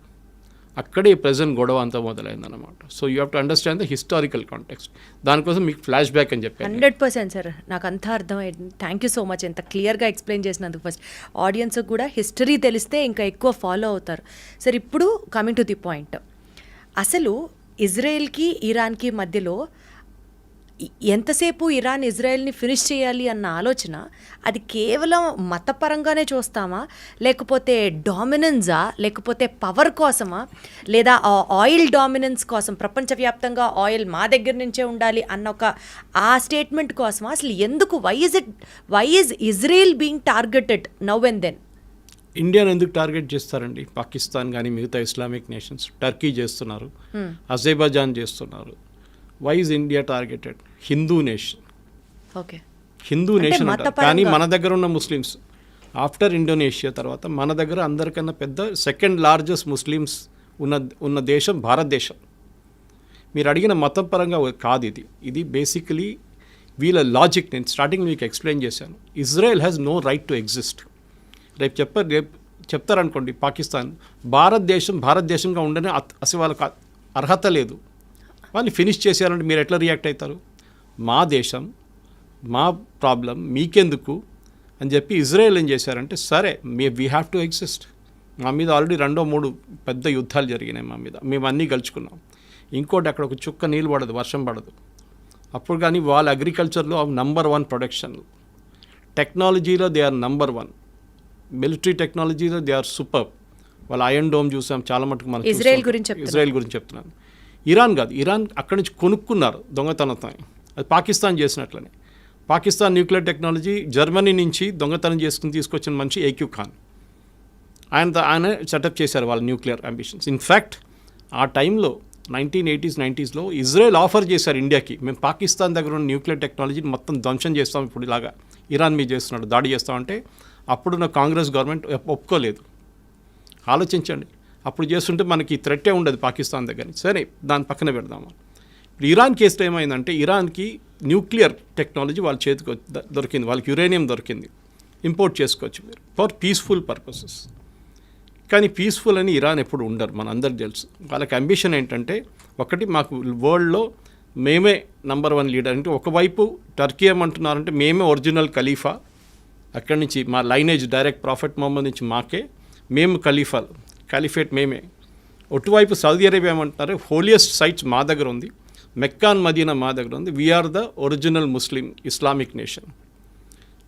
C: అక్కడే ప్రజెంట్ గొడవ అంతా మొదలైందన్నమాట. So you have to understand the historical context. దానికోసం మీకు ఫ్లాష్ బ్యాక్ అని చెప్పాను.
B: 100% సార్, నాకు అంతా అర్థమైంది. థ్యాంక్ యూ సో మచ్ ఎంత క్లియర్గా ఎక్స్ప్లెయిన్ చేసినందుకు. ఫస్ట్ ఆడియన్స్కి కూడా హిస్టరీ తెలిస్తే ఇంకా ఎక్కువ ఫాలో అవుతారు. సార్ ఇప్పుడు కమింగ్ టు ది పాయింట్, అసలు ఇజ్రాయెల్కి ఇరాన్కి మధ్యలో ఎంతసేపు ఇరాన్ ఇజ్రాయెల్ని ఫినిష్ చేయాలి అన్న ఆలోచన, అది కేవలం మతపరంగానే చూస్తామా, లేకపోతే డామినెన్సా, లేకపోతే పవర్ కోసమా, లేదా ఆయిల్ డామినెన్స్ కోసం, ప్రపంచవ్యాప్తంగా ఆయిల్ మా దగ్గర నుంచే ఉండాలి అన్న ఆ స్టేట్మెంట్ కోసమా? అసలు ఎందుకు why is Israel being targeted now and then?
C: ఇండియాను ఎందుకు టార్గెట్ చేస్తారండి? పాకిస్తాన్ కానీ మిగతా ఇస్లామిక్ నేషన్స్, టర్కీ చేస్తున్నారు, అజర్బైజాన్ చేస్తున్నారు. Why is India targeted? Hindu nation.
B: Okay,
C: Hindu nation అంటారు. కానీ మన దగ్గర ఉన్న ముస్లిమ్స్ ఆఫ్టర్ ఇండోనేషియా తర్వాత మన దగ్గర అందరికన్నా పెద్ద సెకండ్ లార్జెస్ట్ ముస్లిమ్స్ ఉన్న దేశం భారతదేశం. మీరు అడిగిన మతం పరంగా కాదు ఇది బేసికలీ వీళ్ళ లాజిక్. నేను స్టార్టింగ్ మీకు ఎక్స్ప్లెయిన్ చేశాను. Israel has no right to exist. రేపు చెప్తారనుకోండి పాకిస్తాన్, భారతదేశంగా ఉండనే అసలు వాళ్ళకి అర్హత లేదు, వాళ్ళు ఫినిష్ చేసేయాలంటే మీరు ఎట్లా రియాక్ట్ అవుతారు? మా దేశం, మా ప్రాబ్లం మీకెందుకు అని చెప్పి ఇజ్రాయెల్ ఏం చేశారంటే, సరే వీ హ్యావ్ టు ఎగ్జిస్ట్. మా మీద ఆల్రెడీ 2-3 పెద్ద యుద్ధాలు జరిగినాయి మా మీద, మేము అన్నీ గెలుచుకున్నాం. ఇంకోటి అక్కడ ఒక చుక్క నీళ్ళు పడదు, వర్షం పడదు. అప్పుడు కానీ వాళ్ళ అగ్రికల్చర్లో నంబర్ 1 ప్రొడక్షన్, టెక్నాలజీలో దే ఆర్ నంబర్ 1, మిలిటరీ టెక్నాలజీలో దే ఆర్ సూపర్. వాళ్ళ ఐరన్ డోమ్ చూసాం చాలా మటుకు. మనం ఇజ్రాయెల్ గురించి చెప్తున్నాను. ఇరాన్ కాదు, ఇరాన్ అక్కడి నుంచి కొనుక్కున్నారు దొంగతనంతో. అది పాకిస్తాన్ చేసినట్లనే. పాకిస్తాన్ న్యూక్లియర్ టెక్నాలజీ జర్మనీ నుంచి దొంగతనం తీసుకొచ్చిన మనిషి ఏక్యూ ఖాన్. ఆయన సెటప్ చేశారు వాళ్ళ న్యూక్లియర్ అంబిషన్స్. ఇన్ఫ్యాక్ట్ ఆ టైంలో 1980s 90sలో ఇజ్రాయెల్ ఆఫర్ చేశారు ఇండియాకి, మేము పాకిస్తాన్ దగ్గర ఉన్న న్యూక్లియర్ టెక్నాలజీని మొత్తం ధ్వంసం చేస్తాం, ఇప్పుడు ఇలాగా ఇరాన్ మీద చేస్తున్నాడు, దాడి చేస్తామంటే అప్పుడున్న కాంగ్రెస్ గవర్నమెంట్ ఒప్పుకోలేదు. ఆలోచించండి, అప్పుడు చేస్తుంటే మనకి థ్రెట్టే ఉండదు పాకిస్తాన్ దగ్గర. సరే దాని పక్కన పెడదాము. ఇప్పుడు ఇరాన్ కేసులో ఏమైందంటే, ఇరాన్కి న్యూక్లియర్ టెక్నాలజీ వాళ్ళ చేతికి దొరికింది, వాళ్ళకి యురేనియం దొరికింది, ఇంపోర్ట్ చేసుకోవచ్చు మీరు ఫర్ పీస్ఫుల్ పర్పసెస్. కానీ పీస్ఫుల్ అని ఇరాన్ ఎప్పుడు ఉండరు, మన అందరికి తెలుసు. వాళ్ళకి అంబిషన్ ఏంటంటే, ఒకటి మాకు వరల్డ్లో మేమే నంబర్ 1 లీడర్. అంటే ఒకవైపు టర్కీ ఏమంటున్నారంటే మేమే ఒరిజినల్ ఖలీఫా, అక్కడి నుంచి మా లైనేజ్ డైరెక్ట్ ప్రాఫెట్ మొహమ్మద్ నుంచి మాకే, మేము ఖలీఫేట్ మేమే. ఒటువైపు సౌదీ అరేబియా ఏమంటున్నారు, హోలియెస్ట్ సైట్స్ మా దగ్గర ఉంది, మెక్కాన్ మదీనా మా దగ్గర ఉంది, we're the original Muslim Islamic nation.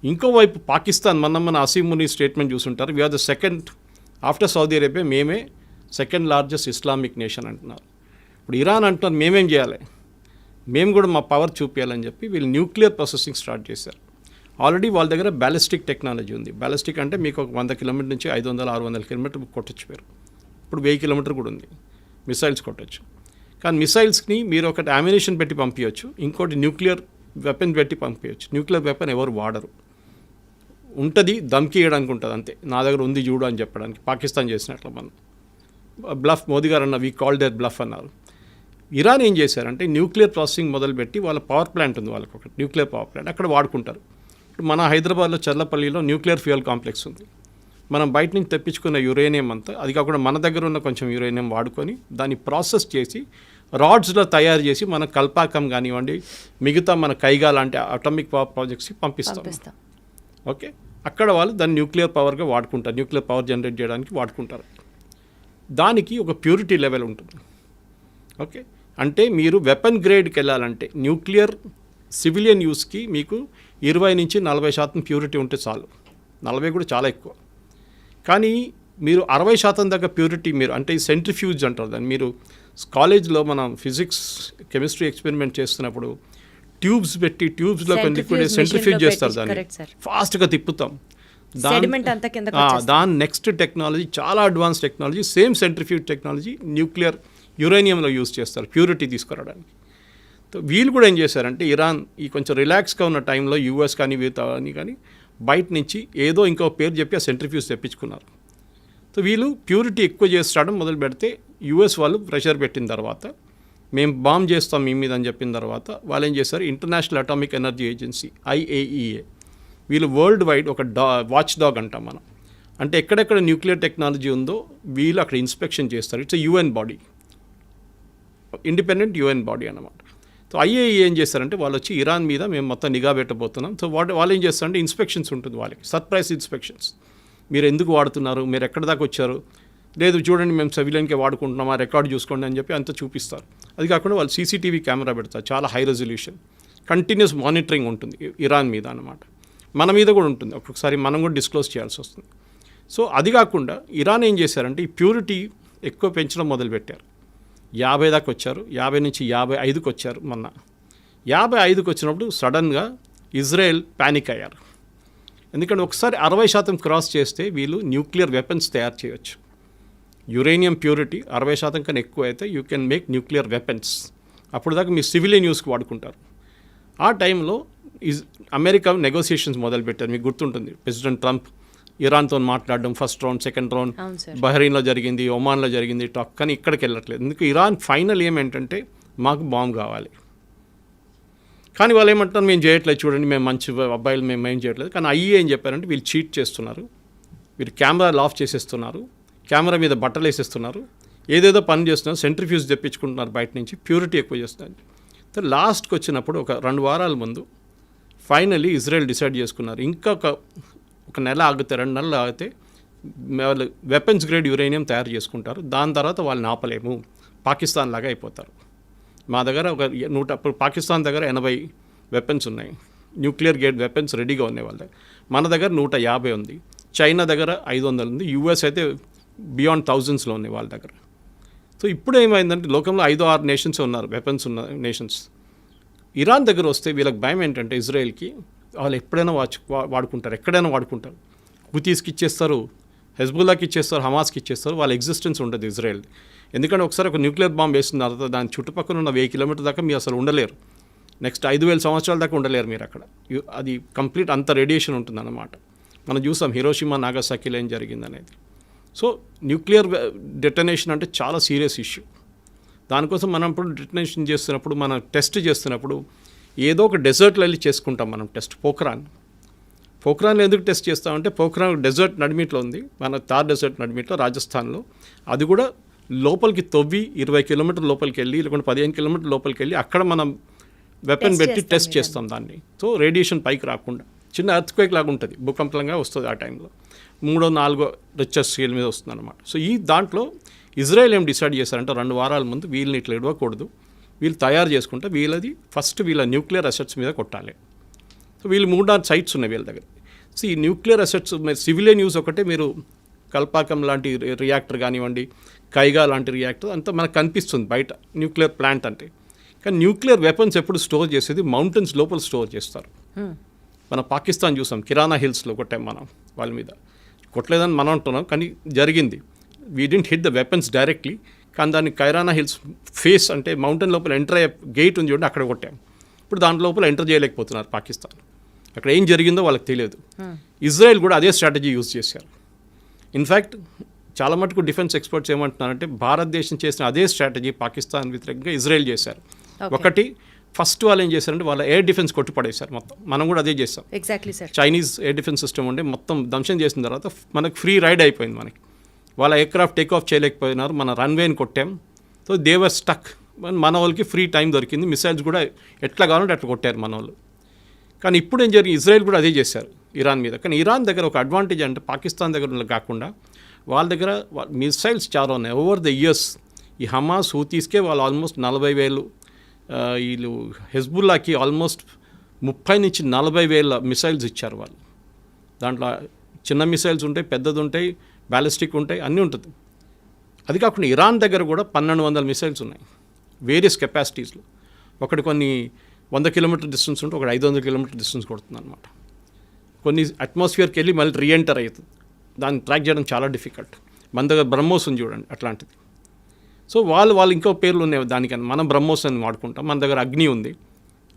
C: ఇంకోవైపు పాకిస్తాన్, మన అసీం ముని స్టేట్మెంట్ చూసుంటారు, we're the second after Saudi Arabia, మేమే సెకండ్ లార్జెస్ట్ ఇస్లామిక్ నేషన్ అంటున్నారు. ఇప్పుడు ఇరాన్ అంటున్నారు మేమేం చేయాలి, మేము కూడా మా పవర్ చూపించాలని చెప్పి వీళ్ళు న్యూక్లియర్ ప్రాసెసింగ్ స్టార్ట్ చేశారు. ఆల్రెడీ వాళ్ళ దగ్గర బ్యాలిస్టిక్ టెక్నాలజీ ఉంది. బ్యాలిస్టిక్ అంటే మీకు ఒక 100 కిలోమీటర్ నుంచి 500-600 కిలోమీటర్ కొట్టచ్చు మీరు. ఇప్పుడు 1000 కిలోమీటర్ కూడా ఉంది, మిసైల్స్ కొట్టచ్చు. కానీ మిసైల్స్ని మీరు ఒకటి అమ్యునిషన్ పెట్టి పంపించవచ్చు, ఇంకోటి న్యూక్లియర్ వెపన్ పెట్టి పంపించవచ్చు. న్యూక్లియర్ వెపన్ ఎవరు వాడరు, ఉంటుంది, దమ్కి ఇవ్వడానికి ఉంటుంది అంతే, నా దగ్గర ఉంది చూడు అని చెప్పడానికి, పాకిస్తాన్ చేసినట్లు మనం బ్లఫ్. మోదీ గారు అన్న వీ కాల్ దేర్ బ్లఫ్ అన్నారు. ఇరాన్ ఏం చేశారంటే న్యూక్లియర్ ప్రాసెసింగ్ మొదలుపెట్టి వాళ్ళ పవర్ ప్లాంట్ ఉంది, వాళ్ళకి ఒక న్యూక్లియర్ పవర్ ప్లాంట్ అక్కడ వాడుకుంటారు. ఇప్పుడు మన హైదరాబాద్లో చర్లపల్లిలో న్యూక్లియర్ ఫ్యూయల్ కాంప్లెక్స్ ఉంది. మనం బయట నుంచి తెప్పించుకున్న యురేనియం అంతా, అది కాకుండా మన దగ్గర ఉన్న కొంచెం యురేనియం వాడుకొని దాన్ని ప్రాసెస్ చేసి రాడ్స్లో తయారు చేసి మన కల్పాకం కానివ్వండి, మిగతా మన కైగా లాంటి అటామిక్ పవర్ ప్రాజెక్ట్స్కి పంపిస్తాం. ఓకే, అక్కడ వాళ్ళు దాన్ని న్యూక్లియర్ పవర్గా వాడుకుంటారు, న్యూక్లియర్ పవర్ జనరేట్ చేయడానికి వాడుకుంటారు. దానికి ఒక ప్యూరిటీ లెవెల్ ఉంటుంది. ఓకే, అంటే మీరు వెపన్ గ్రేడ్కి వెళ్ళాలంటే న్యూక్లియర్ సివిలియన్ యూస్కి మీకు 20-40% ప్యూరిటీ ఉంటే చాలు. 40 కూడా చాలా ఎక్కువ. కానీ మీరు 60% దాకా ప్యూరిటీ మీరు, అంటే సెంట్రిఫ్యూజ్ అంటారు దాన్ని. మీరు కాలేజ్లో మనం ఫిజిక్స్ కెమిస్ట్రీ ఎక్స్పెరిమెంట్ చేస్తున్నప్పుడు ట్యూబ్స్ పెట్టి ట్యూబ్స్లో కొన్ని లిక్విడ్ సెంట్రిఫ్యూజ్ చేస్తారు, దాన్ని ఫాస్ట్గా తిప్పుతాం. దాని నెక్స్ట్ టెక్నాలజీ చాలా advance technology, same centrifuge technology nuclear యురేనియంలో యూజ్ చేస్తారు ప్యూరిటీ తీసుకురావడానికి. వీళ్ళు కూడా ఏం చేశారంటే ఇరాన్ ఈ కొంచెం రిలాక్స్గా ఉన్న టైంలో యూఎస్ కానీ వీళ్ళని కానీ బయట నుంచి ఏదో ఇంకో పేరు చెప్పి ఆ సెంట్రిఫ్యూజ్ తెప్పించుకున్నారు. సో వీళ్ళు ప్యూరిటీ ఎక్కువ చేస్తాడం మొదలు పెడితే యూఎస్ వాళ్ళు ప్రెషర్ పెట్టిన తర్వాత మేము బాంబ్ చేస్తాం మీ మీద అని చెప్పిన తర్వాత వాళ్ళు ఏం చేశారు, international atomic energy agency IAEA, వీళ్ళు వరల్డ్ వైడ్ ఒక వాచ్ డాగ్ అంటాం మనం. అంటే ఎక్కడెక్కడ న్యూక్లియర్ టెక్నాలజీ ఉందో వీళ్ళు అక్కడ ఇన్స్పెక్షన్ చేస్తారు. It's UN body, independent UN body అన్నమాట. సో IAEA ఏం చేస్తారంటే వాళ్ళు వచ్చి ఇరాన్ మీద మేము మొత్తం నిఘా పెట్టబోతున్నాం. సో వాళ్ళు ఏం చేస్తారంటే ఇన్స్పెక్షన్స్ ఉంటుంది వాళ్ళకి, సర్ప్రైజ్ ఇన్స్పెక్షన్స్. మీరు ఎందుకు వాడుతున్నారు, మీరు ఎక్కడి దాకా వచ్చారు, లేదు చూడండి మేము సివిలియన్కే వాడుకుంటున్నాం, ఆ రికార్డు చూసుకోండి అని చెప్పి అంతా చూపిస్తారు. అది కాకుండా వాళ్ళు CCTV కెమెరా పెడతారు, చాలా హై రెజల్యూషన్, కంటిన్యూస్ మానిటరింగ్ ఉంటుంది ఇరాన్ మీద అన్నమాట. మన మీద కూడా ఉంటుంది, ఒక్కొక్కసారి మనం కూడా డిస్క్లోజ్ చేయాల్సి వస్తుంది. సో అది కాకుండా ఇరాన్ ఏం చేశారంటే ఈ ప్యూరిటీ ఎక్కువ పెంచడం మొదలుపెట్టారు. 50 దాకా వచ్చారు, 50 నుంచి 55కి వచ్చారు. మొన్న 55కి వచ్చినప్పుడు సడన్గా ఇజ్రాయెల్ ప్యానిక్ అయ్యారు. ఎందుకంటే ఒకసారి 60% క్రాస్ చేస్తే వీళ్ళు న్యూక్లియర్ వెపన్స్ తయారు చేయొచ్చు. యురేనియం ప్యూరిటీ 60% కన్నా ఎక్కువ అయితే you can make nuclear weapons. అప్పుడు దాకా మీ సివిలియన్ యూస్కి వాడుకుంటారు. ఆ టైంలో అమెరికా నెగోసియేషన్స్ మొదలుపెట్టారు. మీకు గుర్తుంటుంది, ప్రెసిడెంట్ ట్రంప్ ఇరాన్తో మాట్లాడడం, ఫస్ట్ రౌండ్, సెకండ్ రౌండ్ బహ్రెయిన్లో జరిగింది, ఒమాన్లో జరిగింది టాక్, కానీ ఇక్కడికి వెళ్ళట్లేదు. ఎందుకు ఇరాన్ ఫైనల్ ఏమేంటంటే మాకు బాంబు కావాలి. కానీ వాళ్ళు ఏమంటారు, మేము చేయట్లేదు, చూడండి మేము మంచి అబ్బాయిలు, మేము ఏం చేయట్లేదు. కానీ IAEA ఏం చెప్పారంటే వీళ్ళు చీట్ చేస్తున్నారు, వీళ్ళు కెమెరాలు ఆఫ్ చేసేస్తున్నారు, కెమెరా మీద బట్టలు వేసేస్తున్నారు, ఏదేదో పని చేస్తున్నారు, సెంట్రిఫ్యూజ్ తెప్పించుకుంటున్నారు బయట నుంచి, ప్యూరిటీ ఎక్కువ చేస్తున్నారు. లాస్ట్కి వచ్చినప్పుడు ఒక 2 వారాల ముందు ఫైనల్లీ ఇజ్రాయెల్ డిసైడ్ చేసుకున్నారు, ఇంకా ఒక నెల ఆగితే, 2 నెలలు ఆగితే వాళ్ళు వెపన్స్ గ్రేడ్ యురేనియం తయారు చేసుకుంటారు. దాని తర్వాత వాళ్ళని ఆపలేము, పాకిస్తాన్ లాగా అయిపోతారు. మా దగ్గర ఒక 100, పాకిస్తాన్ దగ్గర 80 వెపన్స్ ఉన్నాయి, న్యూక్లియర్ గ్రేడ్ వెపన్స్ రెడీగా ఉన్నాయి వాళ్ళ దగ్గర. మన దగ్గర 150 ఉంది, చైనా దగ్గర 500 ఉంది, US అయితే బియాండ్ థౌజండ్స్లో ఉన్నాయి వాళ్ళ దగ్గర. సో ఇప్పుడు ఏమైందంటే లోకంలో 5-6 నేషన్స్ ఉన్నారు, వెపన్స్ ఉన్న నేషన్స్. ఇరాన్ దగ్గర వస్తే వీళ్ళకి భయం ఏంటంటే ఇజ్రాయెల్కి వాళ్ళు ఎప్పుడైనా వాడుకుంటారు, ఎక్కడైనా వాడుకుంటారు. హుతీస్కి ఇచ్చేస్తారు, హెజ్బుల్లాకి ఇచ్చేస్తారు, హమాస్కి ఇచ్చేస్తారు, వాళ్ళ ఎగ్జిస్టెన్స్ ఉండదు ఇజ్రాయెల్. ఎందుకంటే ఒకసారి ఒక న్యూక్లియర్ బాంబ్ వేసిన తర్వాత దాని చుట్టుపక్కల ఉన్న 1000 కిలోమీటర్ దాకా మీరు అసలు ఉండలేరు. నెక్స్ట్ 5000 సంవత్సరాల దాకా ఉండలేరు మీరు అక్కడ. అది కంప్లీట్ అంత రేడియేషన్ ఉంటుందన్నమాట. మనం చూసాం హిరోషిమా నాగసాకిలో ఏం జరిగిందనేది. సో న్యూక్లియర్ డెటనేషన్ అంటే చాలా సీరియస్ ఇష్యూ. దానికోసం మనం ఇప్పుడు డెటనేషన్ చేస్తున్నప్పుడు, మనం టెస్ట్ చేస్తున్నప్పుడు ఏదో ఒక డెజర్ట్లో వెళ్ళి చేసుకుంటాం మనం టెస్ట్. పోఖ్రాన్లో ఎందుకు టెస్ట్ చేస్తామంటే పోఖ్రాన్ డెజర్ట్ నడిమిట్లో ఉంది, మన థార్ డెజర్ట్ నడిమిట్లో రాజస్థాన్లో. అది కూడా లోపలికి తవ్వి 20 కిలోమీటర్ లోపలికి వెళ్ళి, లేకుంటే 15 కిలోమీటర్ లోపలికి వెళ్ళి అక్కడ మనం వెపన్ పెట్టి టెస్ట్ చేస్తాం దాన్ని. సో రేడియేషన్ పైకి రాకుండా, చిన్న ఎర్త్క్వేక్ లాగా ఉంటుంది, భూకంపంగా వస్తుంది ఆ టైంలో, 3-4 రిక్టర్ స్కేల్ మీద వస్తుంది అనమాట. సో ఈ దాంట్లో ఇజ్రాయెల్ ఏం డిసైడ్ చేశారంటే 2 వారాల ముందు వీళ్ళని ఇట్లా ఇవ్వకూడదు, వీళ్ళు తయారు చేసుకుంటే వీళ్ళది ఫస్ట్ వీళ్ళ న్యూక్లియర్ అసెట్స్ మీద కొట్టాలి. సో వీళ్ళు 3-4 సైట్స్ ఉన్నాయి వీళ్ళ దగ్గర. సో ఈ న్యూక్లియర్ అసెట్స్ సివిలియన్ యూస్ ఒకటే, మీరు కల్పాకం లాంటి రియాక్టర్ కానివ్వండి, కైగా లాంటి రియాక్టర్ అంతా మనకు కనిపిస్తుంది బయట న్యూక్లియర్ ప్లాంట్ అంటే. కానీ న్యూక్లియర్ వెపన్స్ ఎప్పుడు స్టోర్ చేసేది మౌంటైన్స్ లోపల స్టోర్ చేస్తారు. మన పాకిస్తాన్ చూసాం, కిరాణా హిల్స్లో కొట్టాం మనం, వాళ్ళ మీద కొట్టలేదని మనం అంటున్నాం, కానీ జరిగింది. We didn't hit the weapons directly, కానీ దాన్ని కైరానా హిల్స్ ఫేస్ అంటే మౌంటైన్ లోపల ఎంటర్ అయ్యే గేట్ ఉంది చూడండి, అక్కడ కొట్టాం. ఇప్పుడు దాంట్లో లోపల ఎంటర్ చేయలేకపోతున్నారు పాకిస్తాన్. అక్కడ ఏం జరిగిందో వాళ్ళకి తెలియదు. ఇజ్రాయెల్ కూడా అదే స్ట్రాటజీ యూజ్ చేశారు. ఇన్ఫ్యాక్ట్ చాలా మటుకు డిఫెన్స్ ఎక్స్పర్ట్స్ ఏమంటున్నారంటే భారతదేశం చేసిన అదే స్ట్రాటజీ పాకిస్తాన్ వ్యతిరేకంగా ఇజ్రాయెల్ చేశారు. ఒకటి ఫస్ట్ వాళ్ళు ఏం చేశారంటే వాళ్ళ ఎయిర్ డిఫెన్స్ కొట్టి పడేశారు మొత్తం. మనం కూడా అదే చేస్తాం.
B: Exactly sir.
C: Chinese air defence system ఉండే మొత్తం ధ్వంసం చేసిన తర్వాత మనకు ఫ్రీ రైడ్ అయిపోయింది. మనకి వాళ్ళ ఎయిర్క్రాఫ్ట్ టేక్ ఆఫ్ చేయలేకపోయినారు, మన రన్వేని కొట్టాం. సో దేవర్ స్టక్. మన వాళ్ళకి ఫ్రీ టైం దొరికింది, మిసైల్స్ కూడా ఎట్లా కావాలంటే అట్లా కొట్టారు మన వాళ్ళు. కానీ ఇప్పుడు ఏం జరిగింది, ఇజ్రాయెల్ కూడా అదే చేశారు ఇరాన్ మీద. కానీ ఇరాన్ దగ్గర ఒక అడ్వాంటేజ్ అంటే పాకిస్తాన్ దగ్గర కాకుండా వాళ్ళ దగ్గర మిసైల్స్ చాలా ఉన్నాయి. ఓవర్ ద ఇయర్స్ ఈ హమాస్ హూతీస్కే వాళ్ళు ఆల్మోస్ట్ 40,000, వీళ్ళు హెజ్బుల్లాకి ఆల్మోస్ట్ 30 నుంచి 40,000 మిసైల్స్ ఇచ్చారు వాళ్ళు. దాంట్లో చిన్న మిసైల్స్ ఉంటాయి, పెద్దది ఉంటాయి, బ్యాలిస్టిక్ ఉంటాయి, అన్నీ ఉంటుంది. అది కాకుండా ఇరాన్ దగ్గర కూడా 1,200 మిసైల్స్ ఉన్నాయి వేరియస్ కెపాసిటీస్లో. ఒకటి కొన్ని 100 కిలోమీటర్ డిస్టెన్స్ ఉంటే ఒకటి 500 కిలోమీటర్ డిస్టెన్స్ కొడుతుంది అనమాట. కొన్ని అట్మాస్ఫియర్కి వెళ్ళి మళ్ళీ రీఎంటర్ అవుతుంది. దాన్ని ట్రాక్ చేయడం చాలా డిఫికల్ట్. మన దగ్గర బ్రహ్మోస్ ఉంది చూడండి అట్లాంటిది. సో వాళ్ళు ఇంకో పేర్లు ఉన్నాయి దానికన్నా. మనం బ్రహ్మోస్ అని వాడుకుంటాం. మన దగ్గర అగ్ని ఉంది.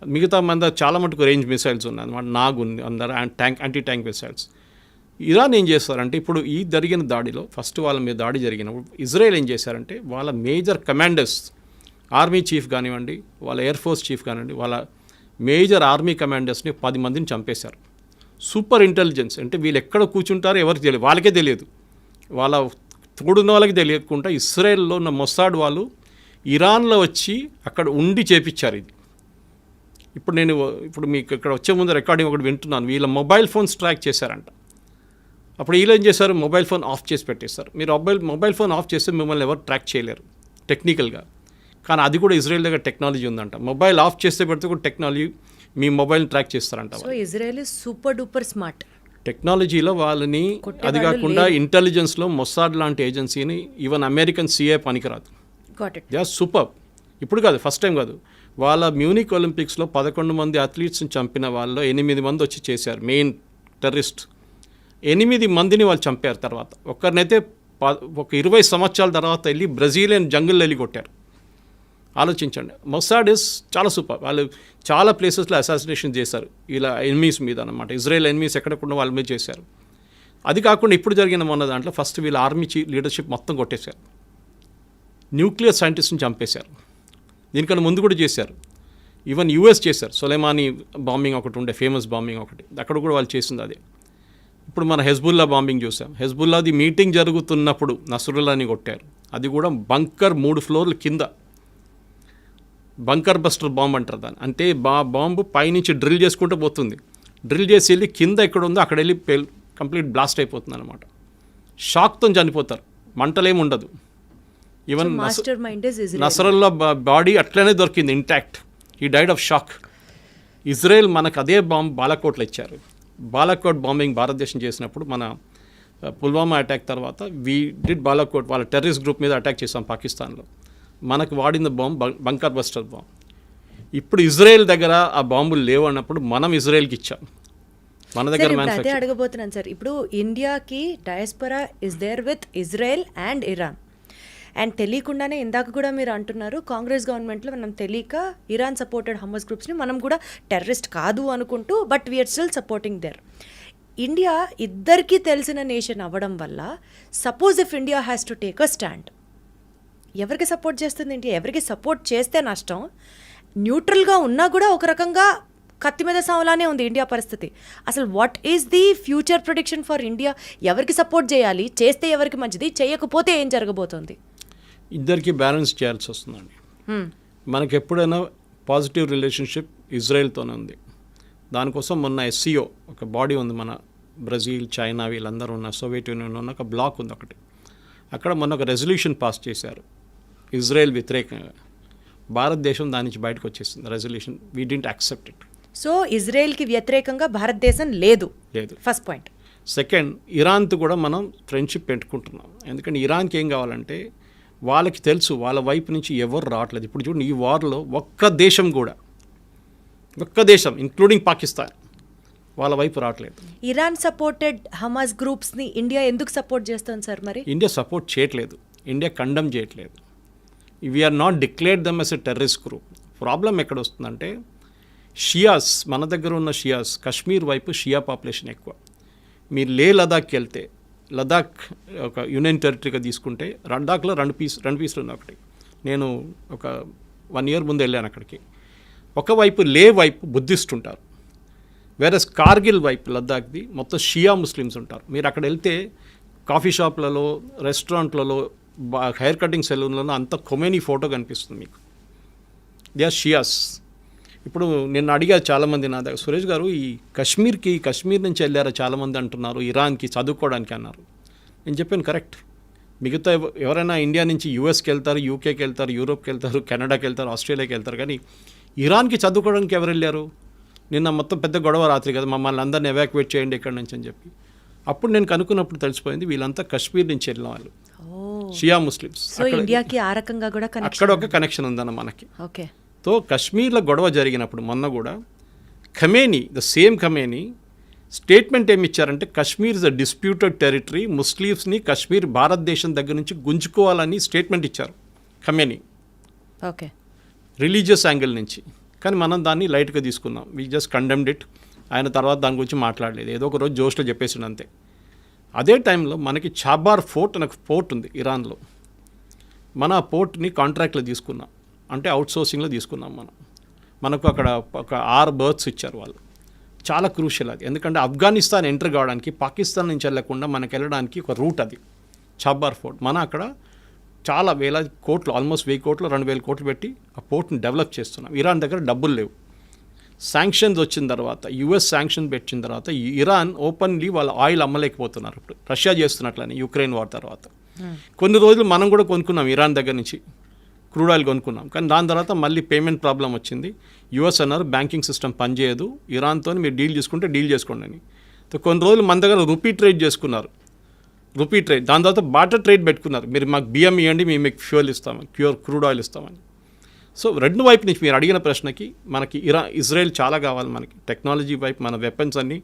C: మిగతా మన దగ్గర చాలా మటుకు రేంజ్ మిసైల్స్ ఉన్నాయి అనమాట. నాగ్ ఉంది అందరు, యాంటీ ట్యాంక్ మిసైల్స్. ఇరాన్ ఏం చేస్తారంటే ఇప్పుడు ఈ జరిగిన దాడిలో ఫస్ట్ వాళ్ళ మీద దాడి జరిగినప్పుడు ఇజ్రాయెల్ ఏం చేశారంటే వాళ్ళ మేజర్ కమాండర్స్, ఆర్మీ చీఫ్ కానివ్వండి, వాళ్ళ ఎయిర్ ఫోర్స్ చీఫ్ కానివ్వండి, వాళ్ళ మేజర్ ఆర్మీ కమాండర్స్ని 10 మందిని చంపేశారు. సూపర్ ఇంటెలిజెన్స్ అంటే వీళ్ళు ఎక్కడ కూర్చుంటారో ఎవరికి తెలియదు, వాళ్ళకే తెలియదు, వాళ్ళ తోడున్న వాళ్ళకి తెలియకుండా ఇస్రాయెల్లో ఉన్న మొసాడ్ వాళ్ళు ఇరాన్లో వచ్చి అక్కడ ఉండి చేపించారు ఇది. ఇప్పుడు మీకు ఇక్కడ వచ్చే ముందు రికార్డింగ్ ఒకటి వింటున్నాను. వీళ్ళ మొబైల్ ఫోన్స్ ట్రాక్ చేశారంట. అప్పుడు వీళ్ళు ఏం చేశారు, మొబైల్ ఫోన్ ఆఫ్ చేసి పెట్టేస్తారు. మీరు మొబైల్ ఫోన్ ఆఫ్ చేస్తే మిమ్మల్ని ఎవరు ట్రాక్ చేయలేరు టెక్నికల్గా. కానీ అది కూడా ఇజ్రాయెల్ దగ్గర టెక్నాలజీ ఉందంట. మొబైల్ ఆఫ్ చేస్తే పెడితే కూడా టెక్నాలజీ మీ మొబైల్ని ట్రాక్ చేస్తారంట.
B: So Israel is super duper smart
C: టెక్నాలజీలో వాళ్ళని. అది కాకుండా ఇంటెలిజెన్స్లో మొసాడ్ లాంటి ఏజెన్సీని ఈవెన్ అమెరికన్ సిఏ పనికిరాదు. They are super. ఇప్పుడు కాదు, ఫస్ట్ టైం కాదు. వాళ్ళ మ్యూనిక్ ఒలింపిక్స్లో 11 మంది అథ్లీట్స్ని చంపిన వాళ్ళు 8 మంది వచ్చి చేశారు. మెయిన్ టెర్రరిస్ట్ 8 మందిని వాళ్ళు చంపారు. తర్వాత ఒక్కరినైతే ఒక 20 సంవత్సరాల తర్వాత వెళ్ళి బ్రెజిలియన్ జంగిల్ వెళ్ళి కొట్టారు. ఆలోచించండి. మొసాడ్ ఇస్ చాలా సూపర్. వాళ్ళు చాలా ప్లేసెస్లో అసాసినేషన్ చేశారు ఇలా ఎనిమీస్ మీద అనమాట. ఇజ్రాయెల్ ఎనిమీస్ ఎక్కడకుండా వాళ్ళ మీద చేశారు. అది కాకుండా ఇప్పుడు జరిగిన మొన్న దాంట్లో ఫస్ట్ వీళ్ళ ఆర్మీ లీడర్షిప్ మొత్తం కొట్టేశారు. న్యూక్లియర్ సైంటిస్ట్ని చంపేశారు. దీనికన్నా ముందు కూడా చేశారు. ఈవెన్ యూఎస్ చేశారు. సొలైమానీ బాంబింగ్ ఒకటి ఉండే, ఫేమస్ బాంబింగ్ ఒకటి, అక్కడ కూడా వాళ్ళు చేసింది అదే. ఇప్పుడు మన హెజ్బుల్లా బాంబింగ్ చూసాం. హెజ్బుల్లాది మీటింగ్ జరుగుతున్నప్పుడు నస్రుల్లాని కొట్టారు. అది కూడా బంకర్ 3 ఫ్లోర్ల కింద. బంకర్ బస్టర్ బాంబ్ అంటారు దాన్ని. అంటే బాంబు పైనుంచి డ్రిల్ చేసుకుంటూ పోతుంది. డ్రిల్ చేసి వెళ్ళి కింద ఎక్కడ ఉందో అక్కడ వెళ్ళి కంప్లీట్ బ్లాస్ట్ అయిపోతుంది అనమాట. షాక్తో చనిపోతారు, మంటలేమి ఉండదు. ఈవెన్ నసరుల్లా బాడీ అట్లనే దొరికింది ఇంటాక్ట్. ఈ డైడ్ ఆఫ్ షాక్. ఇజ్రాయెల్ మనకు అదే బాంబ్ బాలాకోట్లో ఇచ్చారు. బాలాకోట్ బాంబింగ్ భారతదేశం చేసినప్పుడు మన పుల్వామా అటాక్ తర్వాత వీ డిడ్ బాలాకోట్. వాళ్ళ టెర్రరిస్ట్ గ్రూప్ మీద అటాక్ చేసాం పాకిస్తాన్లో. మనకు వాడిన బాంబ్ బంకర్ బస్టర్ బాంబ్. ఇప్పుడు ఇజ్రాయెల్ దగ్గర ఆ బాంబులు లేవు అన్నప్పుడు మనం ఇజ్రాయెల్కి ఇచ్చాం. మన దగ్గర
B: అదే అడగబోతున్నాను సార్. ఇప్పుడు ఇండియాకి diaspora is there with Israel and Iran. And తెలియకుండానే ఇందాక కూడా మీరు అంటున్నారు కాంగ్రెస్ గవర్నమెంట్లో మనం తెలియక ఇరాన్ సపోర్టెడ్ హమాస్ గ్రూప్స్ని మనం కూడా టెర్రరిస్ట్ కాదు అనుకుంటూ but we're still supporting there. India ఇద్దరికీ తెలిసిన నేషన్ అవ్వడం వల్ల suppose if India has to take a stand, ఎవరికి సపోర్ట్ చేస్తుంది ఇండియా? ఎవరికి సపోర్ట్ చేస్తే నష్టం? న్యూట్రల్గా ఉన్నా కూడా ఒక రకంగా కత్తి మీద సావలానే ఉంది ఇండియా పరిస్థితి. అసలు what is the future prediction for India? ఎవరికి సపోర్ట్ చేయాలి? చేస్తే ఎవరికి మంచిది? చేయకపోతే ఏం జరగబోతోంది?
C: ఇద్దరికి బ్యాలెన్స్ చేయాల్సి వస్తుందండి. మనకి ఎప్పుడైనా పాజిటివ్ రిలేషన్షిప్ ఇజ్రాయెల్తోనే ఉంది. దానికోసం మొన్న SCO ఒక బాడీ ఉంది, మన బ్రెజిల్, చైనా వీళ్ళందరూ ఉన్న సోవియట్ యూనియన్ ఉన్న ఒక బ్లాక్ ఉంది ఒకటి. అక్కడ మొన్న ఒక రెజల్యూషన్ పాస్ చేశారు ఇజ్రాయెల్ వ్యతిరేకంగా. భారతదేశం దాని నుంచి బయటకు వచ్చేసింది resolution. We didn't accept it.
B: So ఇజ్రాయెల్కి వ్యతిరేకంగా భారతదేశం లేదు. First point.
C: సెకండ్, ఇరాన్తో కూడా మనం ఫ్రెండ్షిప్ పెట్టుకుంటున్నాం. ఎందుకంటే ఇరాన్కి ఏం కావాలంటే వాళ్ళకి తెలుసు వాళ్ళ వైపు నుంచి ఎవరు రావట్లేదు. ఇప్పుడు చూడండి, ఈ వార్లో ఒక్క దేశం ఇంక్లూడింగ్ పాకిస్తాన్ వాళ్ళ వైపు రావట్లేదు.
B: ఇరాన్ సపోర్టెడ్ హమాస్ గ్రూప్స్ని ఇండియా ఎందుకు సపోర్ట్ చేస్తుంది సార్? మరి
C: ఇండియా సపోర్ట్ చేయట్లేదు, ఇండియా కండమ్ చేయట్లేదు. We're not declared them as a terrorist group. Problem ఎక్కడ వస్తుందంటే షియాస్, మన దగ్గర ఉన్న షియాస్, కశ్మీర్ వైపు షియా పాపులేషన్ ఎక్కువ. మీరు లే లదాఖ్కి వెళ్తే, లదాఖ్ ఒక యూనియన్ టెరిటరీగా తీసుకుంటే లదాఖ్లో రెండు పీసులు ఉన్నాయి. ఒకటి నేను ఒక 1 year ముందు వెళ్ళాను అక్కడికి. ఒకవైపు లే వైపు బుద్ధిస్ట్ ఉంటారు, వేరే కార్గిల్ వైపు లద్దాఖ్ది మొత్తం షియా ముస్లిమ్స్ ఉంటారు. మీరు అక్కడ వెళ్తే కాఫీ షాప్లలో, రెస్టారెంట్లలో, హెయిర్ కటింగ్ సెలూన్లలో అంత ఖొమేనీ ఫోటో కనిపిస్తుంది మీకు. They are Shias. ఇప్పుడు నేను అడిగా చాలామంది నా దగ్గర, సురేష్ గారు ఈ కశ్మీర్ నుంచి వెళ్ళారా చాలామంది అంటున్నారు, ఇరాన్కి చదువుకోవడానికి అన్నారు. నేను చెప్పాను కరెక్ట్. మిగతా ఎవరైనా ఇండియా నుంచి యూఎస్కి వెళ్తారు, యూకేకి వెళ్తారు, యూరోప్కి వెళ్తారు, కెనడాకి వెళ్తారు, ఆస్ట్రేలియాకి వెళ్తారు, కానీ ఇరాన్కి చదువుకోవడానికి ఎవరు వెళ్ళారు? నిన్న మొత్తం పెద్ద గొడవ రాత్రి కదా, మమ్మల్ని అందరిని ఎవాక్యువేట్ చేయండి ఇక్కడి నుంచి అని చెప్పి. అప్పుడు నేను కనుక్కున్నప్పుడు తెలిసిపోయింది వీళ్ళంతా కశ్మీర్ నుంచి వెళ్ళిన వాళ్ళు, షియా ముస్లిమ్స్.
B: ఇండియాకి ఆ రకంగా కూడా
C: అక్కడ ఒక కనెక్షన్ ఉందన్న మనకి.
B: ఓకే.
C: తో కశ్మీర్లో గొడవ జరిగినప్పుడు మొన్న కూడా Khamenei, the same Khamenei statement ఏమి ఇచ్చారంటే Kashmir is a disputed territory, ముస్లిమ్స్ని కశ్మీర్ భారతదేశం దగ్గర నుంచి గుంజుకోవాలని స్టేట్మెంట్ ఇచ్చారు ఖమేనీ.
B: ఓకే.
C: రిలీజియస్ యాంగిల్ నుంచి. కానీ మనం దాన్ని లైట్గా తీసుకున్నాం. We just condemned it. ఆయన తర్వాత దాని గురించి మాట్లాడలేదు, ఏదో ఒక రోజు జోష్లో చెప్పేసిండు అంతే. అదే టైంలో మనకి చాబార్ ఫోర్ట్ అనే పోర్ట్ ఉంది ఇరాన్లో. మన ఆ పోర్ట్ని కాంట్రాక్ట్లో తీసుకున్నాం, అంటే అవుట్సోర్సింగ్లో తీసుకున్నాం మనకు అక్కడ ఒక 6 berths ఇచ్చారు వాళ్ళు. చాలా క్రూషియల్ అది, ఎందుకంటే ఆఫ్ఘనిస్తాన్ ఎంటర్ కావడానికి పాకిస్తాన్ నుంచి వెళ్ళకుండా మనకు వెళ్ళడానికి ఒక రూట్ అది చాబార్ ఫోర్ట్. మన అక్కడ చాలా వేల కోట్లు, ఆల్మోస్ట్ 1000 కోట్లు 2000 కోట్లు పెట్టి ఆ పోర్ట్ని డెవలప్ చేస్తున్నాం. ఇరాన్ దగ్గర డబ్బులు లేవు. శాంక్షన్స్ వచ్చిన తర్వాత, యుఎస్ శాంక్షన్ పెట్టిన తర్వాత ఇరాన్ ఓపెన్లీ వాళ్ళ ఆయిల్ అమ్మలేకపోతున్నారు. ఇప్పుడు రష్యా చేస్తున్నట్లని యుక్రెయిన్ వార్ తర్వాత కొన్ని రోజులు మనం కూడా కొనుక్కున్నాం ఇరాన్ దగ్గర నుంచి క్రూడ్ ఆయిల్ కొనుక్కున్నాం. కానీ దాని తర్వాత మళ్ళీ పేమెంట్ ప్రాబ్లం వచ్చింది. యుఎస్ అన్నారు బ్యాంకింగ్ సిస్టమ్ పనిచేయదు, ఇరాన్తో మీరు డీల్ చేసుకుంటే డీల్ చేసుకోండి అని. కొన్ని రోజులు మన దగ్గర రూపీ ట్రేడ్ చేసుకున్నారు, రూపీ ట్రేడ్. దాని తర్వాత బాటర్ ట్రేడ్ పెట్టుకున్నారు, మీరు మాకు బియ్యం ఇవ్వండి మేము మీకు ఫ్యూయల్ ఇస్తామని, క్రూడ్ ఆయిల్ ఇస్తామని. సో రెండు వైపు నుంచి మీరు అడిగిన ప్రశ్నకి మనకి ఇజ్రాయెల్ చాలా కావాలి మనకి. టెక్నాలజీ వైపు మన వెపన్స్ అన్నీ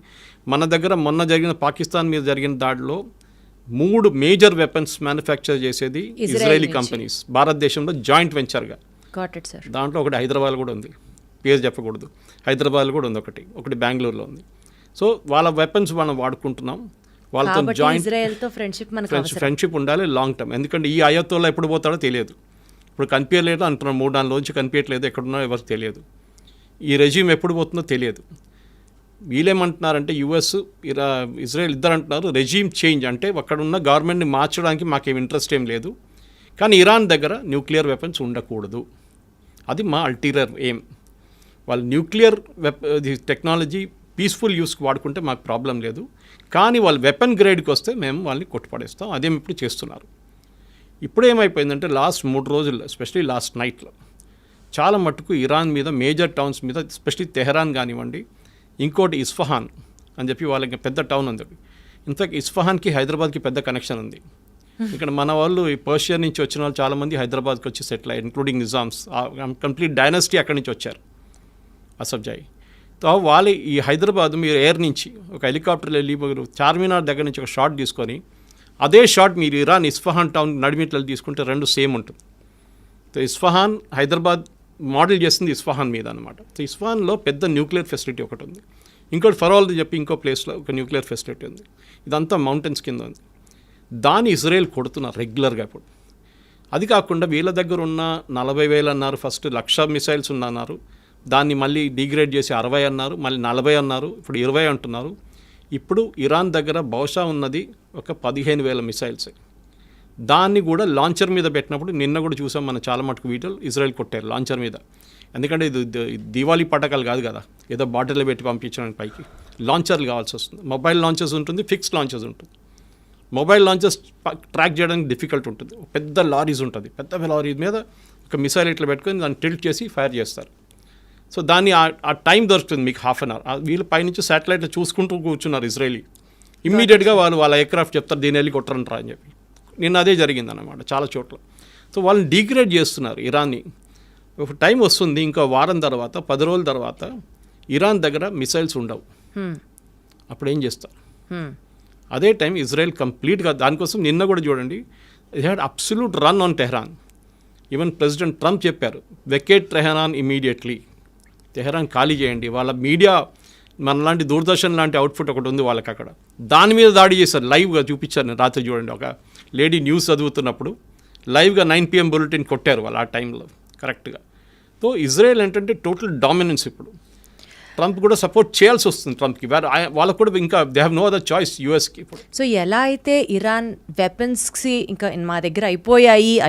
C: మన దగ్గర. మొన్న జరిగిన పాకిస్తాన్ మీద జరిగిన దాడిలో 3 మేజర్ వెపన్స్ మ్యానుఫ్యాక్చర్ చేసేది ఇజ్రాయలీ కంపెనీస్, భారతదేశంలో జాయింట్ వెంచర్గా. దాంట్లో ఒకటి హైదరాబాద్ కూడా ఉంది, పేరు చెప్పకూడదు. హైదరాబాద్ కూడా ఉంది ఒకటి బెంగళూరులో ఉంది. సో వాళ్ళ వెపన్స్ మనం వాడుకుంటున్నాం. వాళ్ళతో జాయింట్ ఫ్రెండ్షిప్ ఉండాలి లాంగ్ టర్మ్. ఎందుకంటే ఈ అయోత్తోలో ఎప్పుడు పోతాడో తెలియదు. ఇప్పుడు కనిపించలేదు అంటున్నాం, 3 రోజులు కనిపించట్లేదు, ఎక్కడున్నారో ఎవరికి తెలియదు. ఈ రెజ్యూమ్ ఎప్పుడు పోతుందో తెలియదు. వీళ్ళేమంటున్నారంటే యుఎస్ ఇజ్రాయెల్ ఇద్దరు అంటున్నారు రెజ్యూమ్ చేంజ్, అంటే అక్కడ ఉన్న గవర్నమెంట్ని మార్చడానికి మాకేం ఇంట్రెస్ట్ ఏం లేదు, కానీ ఇరాన్ దగ్గర న్యూక్లియర్ వెపన్స్ ఉండకూడదు, అది మా అల్టీరియర్ ఎయిమ్. వాళ్ళు న్యూక్లియర్ టెక్నాలజీ పీస్ఫుల్ యూస్కి వాడుకుంటే మాకు ప్రాబ్లం లేదు, కానీ వాళ్ళు వెపన్ గ్రేడ్కి వస్తే మేము వాళ్ళని కొట్టుపడేస్తాం. అదేమి ఇప్పుడు చేస్తున్నారు. ఇప్పుడు ఏమైపోయిందంటే లాస్ట్ 3 రోజుల్లో, ఎస్పెషలీ లాస్ట్ నైట్లో చాలా మట్టుకు ఇరాన్ మీద మేజర్ టౌన్స్ మీద, ఎస్పెషలీ తెహరాన్ కానివ్వండి, ఇంకోటి ఇస్ఫహాన్ అని చెప్పి వాళ్ళకి పెద్ద టౌన్ ఉంది. ఇన్ఫాక్ట్ ఇస్ఫహాన్కి హైదరాబాద్కి పెద్ద కనెక్షన్ ఉంది. ఇక్కడ మన వాళ్ళు ఈ పర్షియా నుంచి వచ్చిన వాళ్ళు చాలామంది హైదరాబాద్కి వచ్చి సెటిల్ అయ్యారు, ఇంక్లూడింగ్ నిజామ్స్. కంప్లీట్ డైనస్టీ అక్కడి నుంచి వచ్చారు, అసబ్జాయి. సో వాళ్ళు ఈ హైదరాబాద్ మీరు ఎయిర్ నుంచి ఒక హెలికాప్టర్లో వెళ్ళి మీరు చార్మినార్ దగ్గర నుంచి ఒక షాట్ తీసుకొని అదే షాట్ మీరు ఇరాన్ ఇస్ఫహాన్ టౌన్ నడిమిట్లలో తీసుకుంటే 2 సేమ్ ఉంటుంది. సో ఇస్ఫహాన్ హైదరాబాద్ మోడల్ చేస్తుంది ఇస్ఫహాన్ మీద అనమాట. సో ఇస్ఫహాన్లో పెద్ద న్యూక్లియర్ ఫెసిలిటీ ఒకటి ఉంది, ఇంకోటి ఫరోల్ది చెప్పి ఇంకో ప్లేస్లో ఒక న్యూక్లియర్ ఫెసిలిటీ ఉంది. ఇదంతా మౌంటైన్స్ కింద ఉంది. దాన్ని ఇజ్రాయెల్ కొడుతున్నారు రెగ్యులర్గా. ఇప్పుడు అది కాకుండా వీళ్ళ దగ్గర ఉన్న 40,000 అన్నారు, ఫస్ట్ 1,00,000 మిసైల్స్ ఉన్నారు, దాన్ని మళ్ళీ డిగ్రేడ్ చేసి 60 అన్నారు, మళ్ళీ 40 అన్నారు, ఇప్పుడు 20 అంటున్నారు. ఇప్పుడు ఇరాన్ దగ్గర బహుశా ఉన్నది ఒక 15,000 మిసైల్స్. దాన్ని కూడా లాంచర్ మీద పెట్టినప్పుడు నిన్న కూడా చూసాం మనం చాలా మటుకు వీడియోలు, ఇజ్రాయెల్ కొట్టారు లాంచర్ మీద. ఎందుకంటే ఇది దివాళీ పటాకాలు కాదు కదా, ఏదో బాటిల్లో పెట్టి పంపించడానికి పైకి లాంచర్లు కావాల్సి వస్తుంది. మొబైల్ లాంచర్స్ ఉంటుంది, ఫిక్స్డ్ లాంచర్స్ ఉంటుంది. మొబైల్ లాంచర్స్ ట్రాక్ చేయడానికి డిఫికల్ట్ ఉంటుంది. పెద్ద లారీస్ ఉంటుంది, పెద్ద లారీ మీద ఒక మిసైల్ ఇట్లా పెట్టుకొని దాన్ని టిల్ట్ చేసి ఫైర్ చేస్తారు. సో దాన్ని ఆ టైం దొరుకుతుంది మీకు 1/2 hour. వీళ్ళు పైనుంచి శాటిలైట్లో చూసుకుంటూ కూర్చున్నారు ఇజ్రాయలీ. ఇమ్మీడియట్గా వాళ్ళ ఎయిర్క్రాఫ్ట్ చెప్తారు దీన్ని వెళ్ళి కొట్టరంటారా అని చెప్పి. నిన్న అదే జరిగిందన్నమాట చాలా చోట్ల. సో వాళ్ళని డిగ్రేడ్ చేస్తున్నారు ఇరాన్ని. ఒక టైం వస్తుంది, ఇంకో వారం తర్వాత 10 రోజుల తర్వాత ఇరాన్ దగ్గర మిసైల్స్ ఉండవు. అప్పుడు ఏం చేస్తారు? అదే టైం ఇజ్రాయెల్ కంప్లీట్గా దానికోసం నిన్న కూడా చూడండి, it had absolute run on Tehran. Even president Trump చెప్పారు వెకేట్ టెహరాన్ ఇమీడియట్లీ. తెహరాన్ ఖాళీ చేయండి. వాళ్ళ మీడియా మనలాంటి దూరదర్శన్ లాంటి అవుట్ఫుట్ ఒకటి ఉంది వాళ్ళకి అక్కడ, దాని మీద దాడి చేశారు. లైవ్గా చూపించారు నేను రాత్రి, చూడండి. ఒక లేడీ న్యూస్ చదువుతున్నప్పుడు లైవ్గా 9 PM బులెటిన్ కొట్టారు వాళ్ళు ఆ టైంలో కరెక్ట్గా. సో ఇజ్రాయెల్ ఏంటంటే టోటల్ డామినెన్స్. ఇప్పుడు ట్రంప్ కూడా సపోర్ట్ చేయాల్సి వస్తుంది ట్రంప్కి. వాళ్ళకు కూడా ఇంకా they have no other choice యూఎస్కి ఇప్పుడు.
B: సో ఎలా అయితే ఇరాన్ వెపన్స్కి ఇంకా మా దగ్గర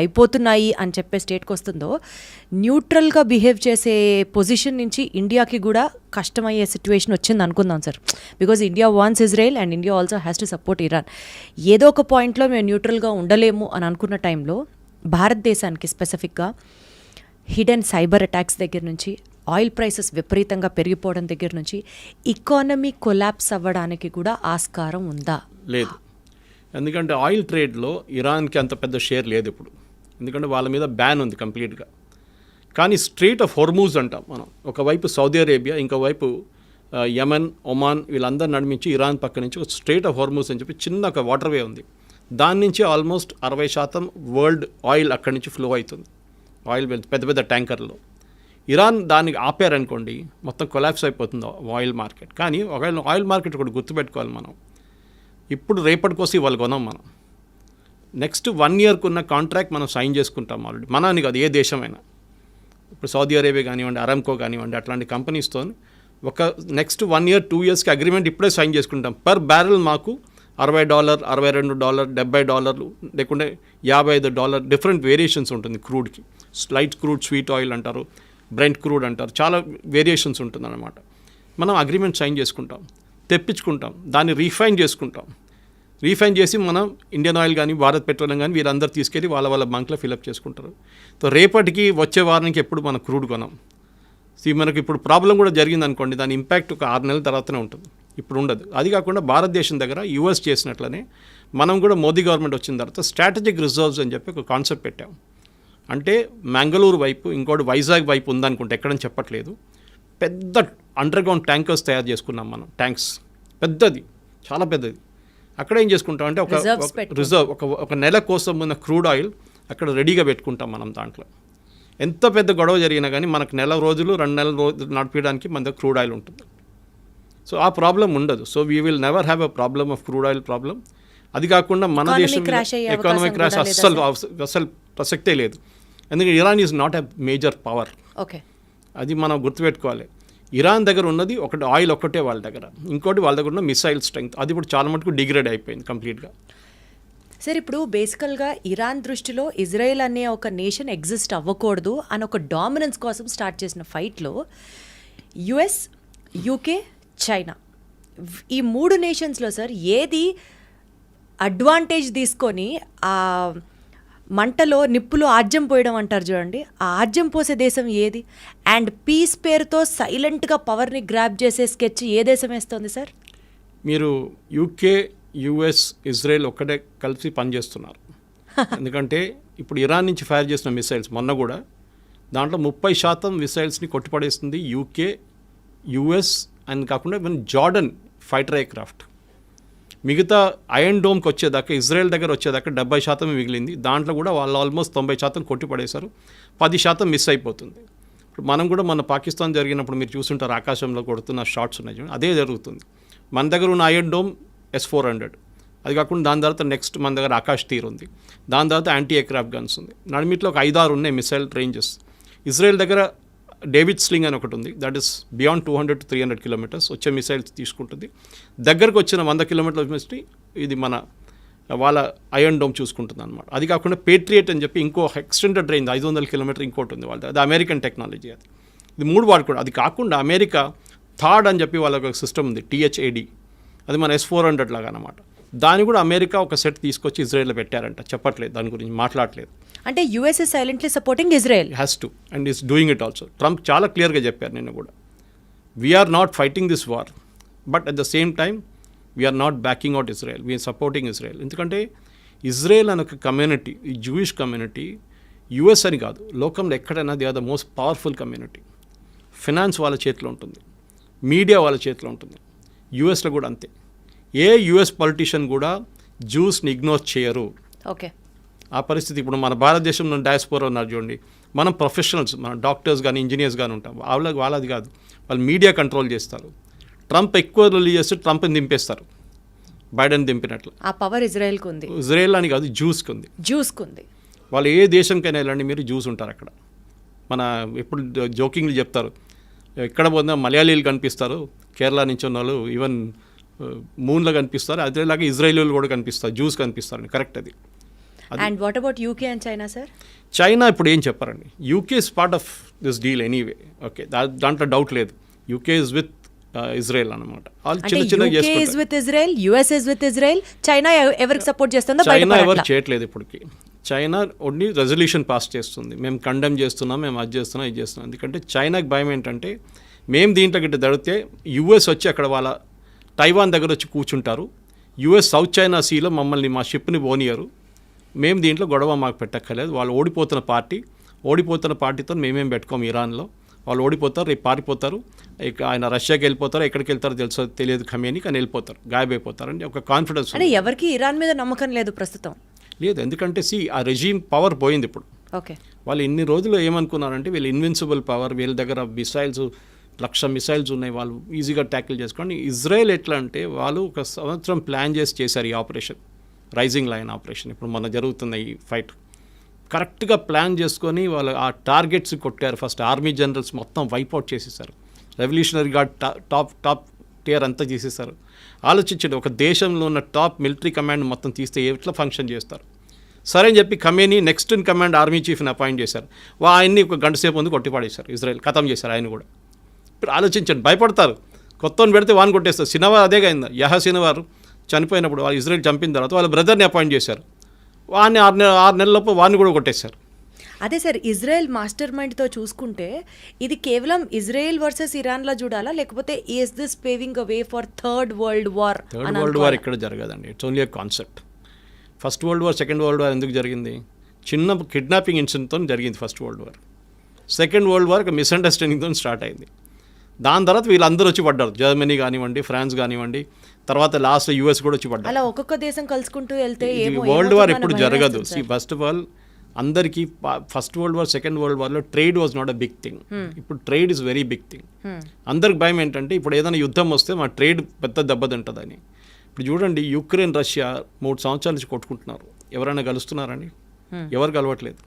B: అయిపోతున్నాయి అని చెప్పే స్టేట్కి వస్తుందో, న్యూట్రల్గా బిహేవ్ చేసే పొజిషన్ నుంచి ఇండియాకి కూడా కష్టమయ్యే సిచ్యువేషన్ వచ్చింది అనుకుందాం sir. Because India wants Israel and India also has to support Iran. ఏదో ఒక పాయింట్లో మేము న్యూట్రల్గా ఉండలేము అని అనుకున్న టైంలో భారతదేశానికి స్పెసిఫిక్గా హిడెన్ సైబర్ అటాక్స్ దగ్గర నుంచి, ఆయిల్ ప్రైసెస్ విపరీతంగా పెరిగిపోవడం దగ్గర నుంచి ఎకానమీ కొలాప్స్ అవ్వడానికి కూడా ఆస్కారం ఉందా?
C: లేదు. ఎందుకంటే ఆయిల్ ట్రేడ్లో ఇరాన్కి అంత పెద్ద షేర్ లేదు ఇప్పుడు, ఎందుకంటే వాళ్ళ మీద బ్యాన్ ఉంది కంప్లీట్గా. కానీ స్ట్రెయిట్ ఆఫ్ హోర్మూజ్ అంటాం మనం, ఒకవైపు సౌదీ అరేబియా, ఇంకోవైపు యమన్, ఒమాన్, వీళ్ళందరూ నడిమించి ఇరాన్ పక్క నుంచి ఒక స్ట్రెయిట్ ఆఫ్ హోర్మూజ్ అని చెప్పి చిన్న ఒక వాటర్వే ఉంది. దాని నుంచి ఆల్మోస్ట్ 60% వరల్డ్ ఆయిల్ అక్కడి నుంచి ఫ్లో అవుతుంది. ఆయిల్ పెద్ద పెద్ద ట్యాంకర్లో. ఇరాన్ దానికి ఆపారనుకోండి మొత్తం కొలాప్స్ అయిపోతుంది ఆయిల్ మార్కెట్. కానీ ఒకవేళ ఆయిల్ మార్కెట్ కూడా గుర్తుపెట్టుకోవాలి మనం, ఇప్పుడు రేపటి కోసం ఇవాళ కొనాం మనం. నెక్స్ట్ 1 yearకు ఉన్న కాంట్రాక్ట్ మనం సైన్ చేసుకుంటాం ఆల్రెడీ. మనని కాదు, ఏ దేశమైనా. ఇప్పుడు సౌదీ అరేబియా కానివ్వండి, అరామ్కో కానివ్వండి, అట్లాంటి కంపెనీస్తో ఒక నెక్స్ట్ 1 year 2 yearsకి అగ్రిమెంట్ ఇప్పుడే సైన్ చేసుకుంటాం. పర్ బ్యారెల్ మాకు $60, $62, $70, లేకుంటే $55, డిఫరెంట్ వేరియేషన్స్ ఉంటుంది క్రూడ్కి. లైట్ క్రూడ్, స్వీట్ ఆయిల్ అంటారు, బ్రెంట్ క్రూడ్ అంటారు, చాలా వేరియేషన్స్ ఉంటుందన్నమాట. మనం అగ్రిమెంట్ సైన్ చేసుకుంటాం, తెప్పించుకుంటాం, దాన్ని రీఫైన్ చేసుకుంటాం. రీఫైన్ చేసి మనం ఇండియన్ ఆయిల్ కానీ, భారత్ పెట్రోలియం కానీ వీరందరూ తీసుకెళ్ళి వాళ్ళ బంక్లో ఫిలప్ చేసుకుంటారు. సో రేపటికి వచ్చే వారానికి ఎప్పుడు మనం క్రూడ్ కొనాం. మనకి ఇప్పుడు ప్రాబ్లం కూడా జరిగింది అనుకోండి, దాని ఇంపాక్ట్ ఒక 6 నెలల తర్వాతనే ఉంటుంది, ఇప్పుడు ఉండదు. అది కాకుండా భారతదేశం దగ్గర యూఎస్ చేసినట్లనే మనం కూడా మోదీ గవర్నమెంట్ వచ్చిన తర్వాత స్ట్రాటజిక్ రిజర్వ్స్ అని చెప్పి ఒక కాన్సెప్ట్ పెట్టాం. అంటే మంగళూరు వైపు, ఇంకోటి వైజాగ్ వైపు ఉందనుకుంటే, ఎక్కడని చెప్పట్లేదు, పెద్ద అండర్గ్రౌండ్ ట్యాంకర్స్ తయారు చేసుకున్నాం మనం. ట్యాంక్స్ పెద్దది, చాలా పెద్దది. అక్కడ ఏం చేసుకుంటాం అంటే ఒక రిజర్వ్, ఒక నెల కోసం ఉన్న క్రూడ్ ఆయిల్ అక్కడ రెడీగా పెట్టుకుంటాం మనం. దాంట్లో ఎంత పెద్ద గొడవ జరిగినా కానీ మనకు 2 నెలల రోజులు నడిపించడానికి మన దగ్గర క్రూడ్ ఆయిల్ ఉంటుంది. సో ఆ ప్రాబ్లం ఉండదు. So we will never have a problem of crude oil problem. అది కాకుండా మన దేశం ఎకానమిక్ క్రాష్ అస్సలు ప్రసక్తే లేదు. ఎందుకంటే Iran is not a major power.
B: Okay,
C: అది మనం గుర్తుపెట్టుకోవాలి. ఇరాన్ దగ్గర ఉన్నది ఒకటి ఆయిల్ ఒక్కటే వాళ్ళ దగ్గర, ఇంకోటి వాళ్ళ దగ్గర ఉన్న మిసైల్ స్ట్రెంగ్త్, అది ఇప్పుడు చాలా మటుకు డిగ్రేడ్ అయిపోయింది కంప్లీట్గా.
B: సార్ ఇప్పుడు బేసికల్గా ఇరాన్ దృష్టిలో ఇజ్రాయెల్ అనే ఒక నేషన్ ఎగ్జిస్ట్ అవ్వకూడదు అని ఒక డామినెన్స్ కోసం స్టార్ట్ చేసిన ఫైట్లో యుఎస్, యూకే, చైనా, ఈ 3 నేషన్స్లో సార్ ఏది అడ్వాంటేజ్ తీసుకొని ఆ మంటలో నిప్పులో ఆజ్యం పోయడం అంటారు చూడండి, ఆ ఆజ్యం పోసే దేశం ఏది? అండ్ పీస్ పేరుతో సైలెంట్గా పవర్ని గ్రాప్ చేసే స్కెచ్ ఏ దేశం వేస్తుంది సార్?
C: మీరు యూకే, యుఎస్, ఇజ్రాయెల్ ఒక్కటే కలిసి పనిచేస్తున్నారు. ఎందుకంటే ఇప్పుడు ఇరాన్ నుంచి ఫైర్ చేసిన మిసైల్స్ మొన్న కూడా దాంట్లో 30% మిసైల్స్ని కొట్టిపడేస్తుంది యూకే, యుఎస్ అని కాకుండా ఈవెన్ జార్డన్ ఫైటర్ ఎయిర్క్రాఫ్ట్. మిగతా ఐరన్ డోమ్కి వచ్చేదాకా, ఇజ్రాయెల్ దగ్గర వచ్చేదాకా 70% మిగిలింది. దాంట్లో కూడా వాళ్ళు ఆల్మోస్ట్ 90% కొట్టిపడేశారు, 10% మిస్ అయిపోతుంది. ఇప్పుడు మనం కూడా మన పాకిస్తాన్ జరిగినప్పుడు మీరు చూస్తుంటారు, ఆకాశంలో కొడుతున్న షాట్స్ ఉన్నాయి చూడండి, అదే జరుగుతుంది. మన దగ్గర ఉన్న ఐరన్ డోమ్ S-400, అది కాకుండా దాని తర్వాత నెక్స్ట్ మన దగ్గర ఆకాష్ తీర్ ఉంది, దాని తర్వాత యాంటీ ఎయిర్క్రాఫ్ట్ గన్స్ ఉంది. నడిమిట్లో ఒక 5-6 ఉన్నాయి మిసైల్ రేంజెస్. ఇజ్రాయెల్ దగ్గర డేవిడ్ స్లింగ్ అని ఒకటి ఉంది, that is beyond 200 to 300 kilometers వచ్చే మిసైల్స్ తీసుకుంటుంది. దగ్గరకు వచ్చిన 100 kilometers మిస్టి ఇది మన వాళ్ళ ఐరన్ డోమ్ చూసుకుంటుంది అనమాట. అది కాకుండా పేట్రియట్ అని చెప్పి ఇంకో ఎక్స్టెండెడ్ రేంజ్ 500 kilometers ఇంకోటి ఉంది వాళ్ళది, అది అమెరికన్ టెక్నాలజీ. అది ఇది 3 వాడుకోవడం. అది కాకుండా అమెరికా థాడ్ అని చెప్పి వాళ్ళ ఒక సిస్టమ్ ఉంది, THAD, అది మన S-400 లాగా అనమాట. దాన్ని కూడా అమెరికా ఒక సెట్ తీసుకొచ్చి ఇజ్రాయెల్లో పెట్టారంట, చెప్పట్లేదు దాని గురించి, మాట్లాడలేదు.
B: అంటే US is silently supporting Israel.
C: Has to and is doing it also. Trump చాలా క్లియర్గా చెప్పారు నిన్న కూడా, we're not fighting this war, but at the same time we're not backing out Israel, we're supporting Israel. ఎందుకంటే Israel అనే ఒక community, ఈ Jewish community, US అని కాదు, లోకంలో ఎక్కడైనా they are the most powerful community. Finance వాళ్ళ చేతిలో ఉంటుంది, మీడియా వాళ్ళ చేతిలో ఉంటుంది. యుఎస్లో కూడా అంతే. ఏ యుఎస్ పొలిటీషియన్ కూడా జ్యూస్ని ఇగ్నోర్ చేయరు.
B: ఓకే,
C: ఆ పరిస్థితి ఇప్పుడు మన భారతదేశంలో డయాస్పోరా ఉన్నారు చూడండి, మనం ప్రొఫెషనల్స్, మన డాక్టర్స్ కానీ ఇంజనీర్స్ కానీ ఉంటాం, వాళ్ళది కాదు, వాళ్ళు మీడియా కంట్రోల్ చేస్తారు. ట్రంప్ ఎక్కువ రిలీజ్ చేస్తే ట్రంప్ని దింపేస్తారు, బైడెన్ దింపినట్లు.
B: ఆ పవర్ ఇజ్రాయెల్కి ఉంది.
C: ఇజ్రాయెల్ అని కాదు, జ్యూస్కి ఉంది. వాళ్ళు ఏ దేశంకైనా వెళ్ళండి, మీరు జ్యూస్ ఉంటారు అక్కడ. మన ఎప్పుడు జోకింగ్లు చెప్తారు, ఎక్కడ పోయినా మలయాళీలు కనిపిస్తారు, కేరళ నుంచి ఉన్న వాళ్ళు ఈవెన్ మూన్లో కనిపిస్తారు, అదేలాగా ఇజ్రాయేలీలు కూడా కనిపిస్తారు, జ్యూస్ కనిపిస్తారు. కరెక్ట్ అది.
B: And what about UK and China sir?
C: China ఇప్పుడు ఏం చెప్పారండి, UK is part of this deal anyway. Okay, దాంట్లో డౌట్ లేదు. యూకే ఇస్ విత్ ఇజ్రాయెల్ అనమాట. వాళ్ళు చిన్న చిన్నగా చేసుకుంటారు.
B: చైనా ఎవరికి సపోర్ట్ చేస్తుందో
C: చైనా ఎవరు చేయట్లేదు ఇప్పటికి. చైనా ఓన్లీ రెజల్యూషన్ పాస్ చేస్తుంది, మేము కండెమ్ చేస్తున్నాం, మేము అది చేస్తున్నాం, ఇది చేస్తున్నాం. ఎందుకంటే చైనాకి భయం ఏంటంటే, మేము దీంట్లో గిట్ట దడితే యుఎస్ వచ్చి అక్కడ వాళ్ళ తైవాన్ దగ్గర వచ్చి కూర్చుంటారు, యుఎస్ సౌత్ చైనా సీలో మమ్మల్ని మా షిప్ని పోనీయరు, మేము దీంట్లో గొడవ మాకు పెట్టక్కర్లేదు. వాళ్ళు ఓడిపోతున్న పార్టీతో మేమేం పెట్టుకోము ఇరాన్లో, వాళ్ళు ఓడిపోతారు, రేపు పారిపోతారు, ఇక ఆయన రష్యాకి వెళ్ళిపోతారు, ఎక్కడికి వెళ్తారో తెలియదు ఖమేని, కానీ వెళ్ళిపోతారు, గాయబైపోతారు అని ఒక కాన్ఫిడెన్స్.
B: అంటే ఎవరికి ఇరాన్ మీద నమ్మకం లేదు ప్రస్తుతం.
C: లేదు, ఎందుకంటే ఆ రెజీమ్ పవర్ పోయింది ఇప్పుడు.
B: ఓకే,
C: వాళ్ళు ఇన్ని రోజులు ఏమనుకున్నారంటే వీళ్ళు ఇన్విన్సిబుల్ పవర్, వీళ్ళ దగ్గర మిసైల్స్ 1,00,000 మిసైల్స్ ఉన్నాయి, వాళ్ళు ఈజీగా ట్యాకిల్ చేసుకోండి. ఇజ్రాయెల్ ఎట్లా అంటే వాళ్ళు 1 సంవత్సరం ప్లాన్ చేశారు ఈ ఆపరేషన్, రైజింగ్ లైన్ ఆపరేషన్. ఇప్పుడు మన జరుగుతున్న ఈ ఫైట్ కరెక్ట్గా ప్లాన్ చేసుకొని వాళ్ళు ఆ టార్గెట్స్ కొట్టారు. ఫస్ట్ ఆర్మీ జనరల్స్ మొత్తం వైప్అవుట్ చేసేసారు, రెవల్యూషనరీ గార్డ్ టాప్ టియర్ అంతా చేసేసారు. ఆలోచించండి, ఒక దేశంలో ఉన్న టాప్ మిలిటరీ కమాండ్ మొత్తం తీస్తే ఎట్లా ఫంక్షన్ చేస్తారు. సరే అని చెప్పి Khamenei next in command army చీఫ్ని అపాయింట్ చేశారు. ఆయన్ని 1 గంట సేపు ముందు కొట్టిపాడేశారు, ఇజ్రాయెల్ ఖతం చేశారు ఆయన కూడా. ఇప్పుడు ఆలోచించండి, భయపడతారు, కొత్తని పెడితే వాడిని కొట్టేస్తారు. సినవార్ అదే అయింది, సినవార్ చనిపోయినప్పుడు వాళ్ళు ఇజ్రాయెల్ చంపిన తర్వాత వాళ్ళ బ్రదర్ని అపాయింట్ చేశారు, వాడిని 6 నెలలలోపు వాడిని కూడా కొట్టేశారు.
B: అదే సార్, ఇజ్రాయెల్ మాస్టర్ మైండ్తో చూసుకుంటే ఇది కేవలం ఇజ్రాయెల్ వర్సెస్ ఇరాన్లా చూడాలా, లేకపోతే is this paving a way for third world war?
C: Third world war ఇక్కడ జరగదండి, it's only a concept. First world war, second world war ఎందుకు జరిగింది? చిన్న కిడ్నాపింగ్ ఇన్సిడెంట్తో జరిగింది first world war. Second world war ఒక మిస్అండర్స్టాండింగ్తో స్టార్ట్ అయింది. దాని తర్వాత వీళ్ళందరూ వచ్చి పడ్డారు, జర్మనీ కానివ్వండి, ఫ్రాన్స్ కానివ్వండి, తర్వాత లాస్ట్ యూఎస్ కూడా వచ్చి పడ్డారు.
B: అలా ఒక్కొక్క దేశం కలుసుకుంటూ వెళ్తే
C: వరల్డ్ వార్ ఎప్పుడు జరగదు. ఫస్ట్ ఆఫ్ ఆల్ అందరికీ first world war, second world వార్లో trade was not a big thing. ఇప్పుడు trade is very big thing. అందరికి భయం ఏంటంటే ఇప్పుడు ఏదైనా యుద్ధం వస్తే మా ట్రేడ్ పెద్ద దెబ్బతింటుందని. ఇప్పుడు చూడండి, యుక్రెయిన్ రష్యా 3 సంవత్సరాల నుంచి కొట్టుకుంటున్నారు. ఎవరైనా కలుస్తున్నారండి? ఎవరు కలవట్లేదు.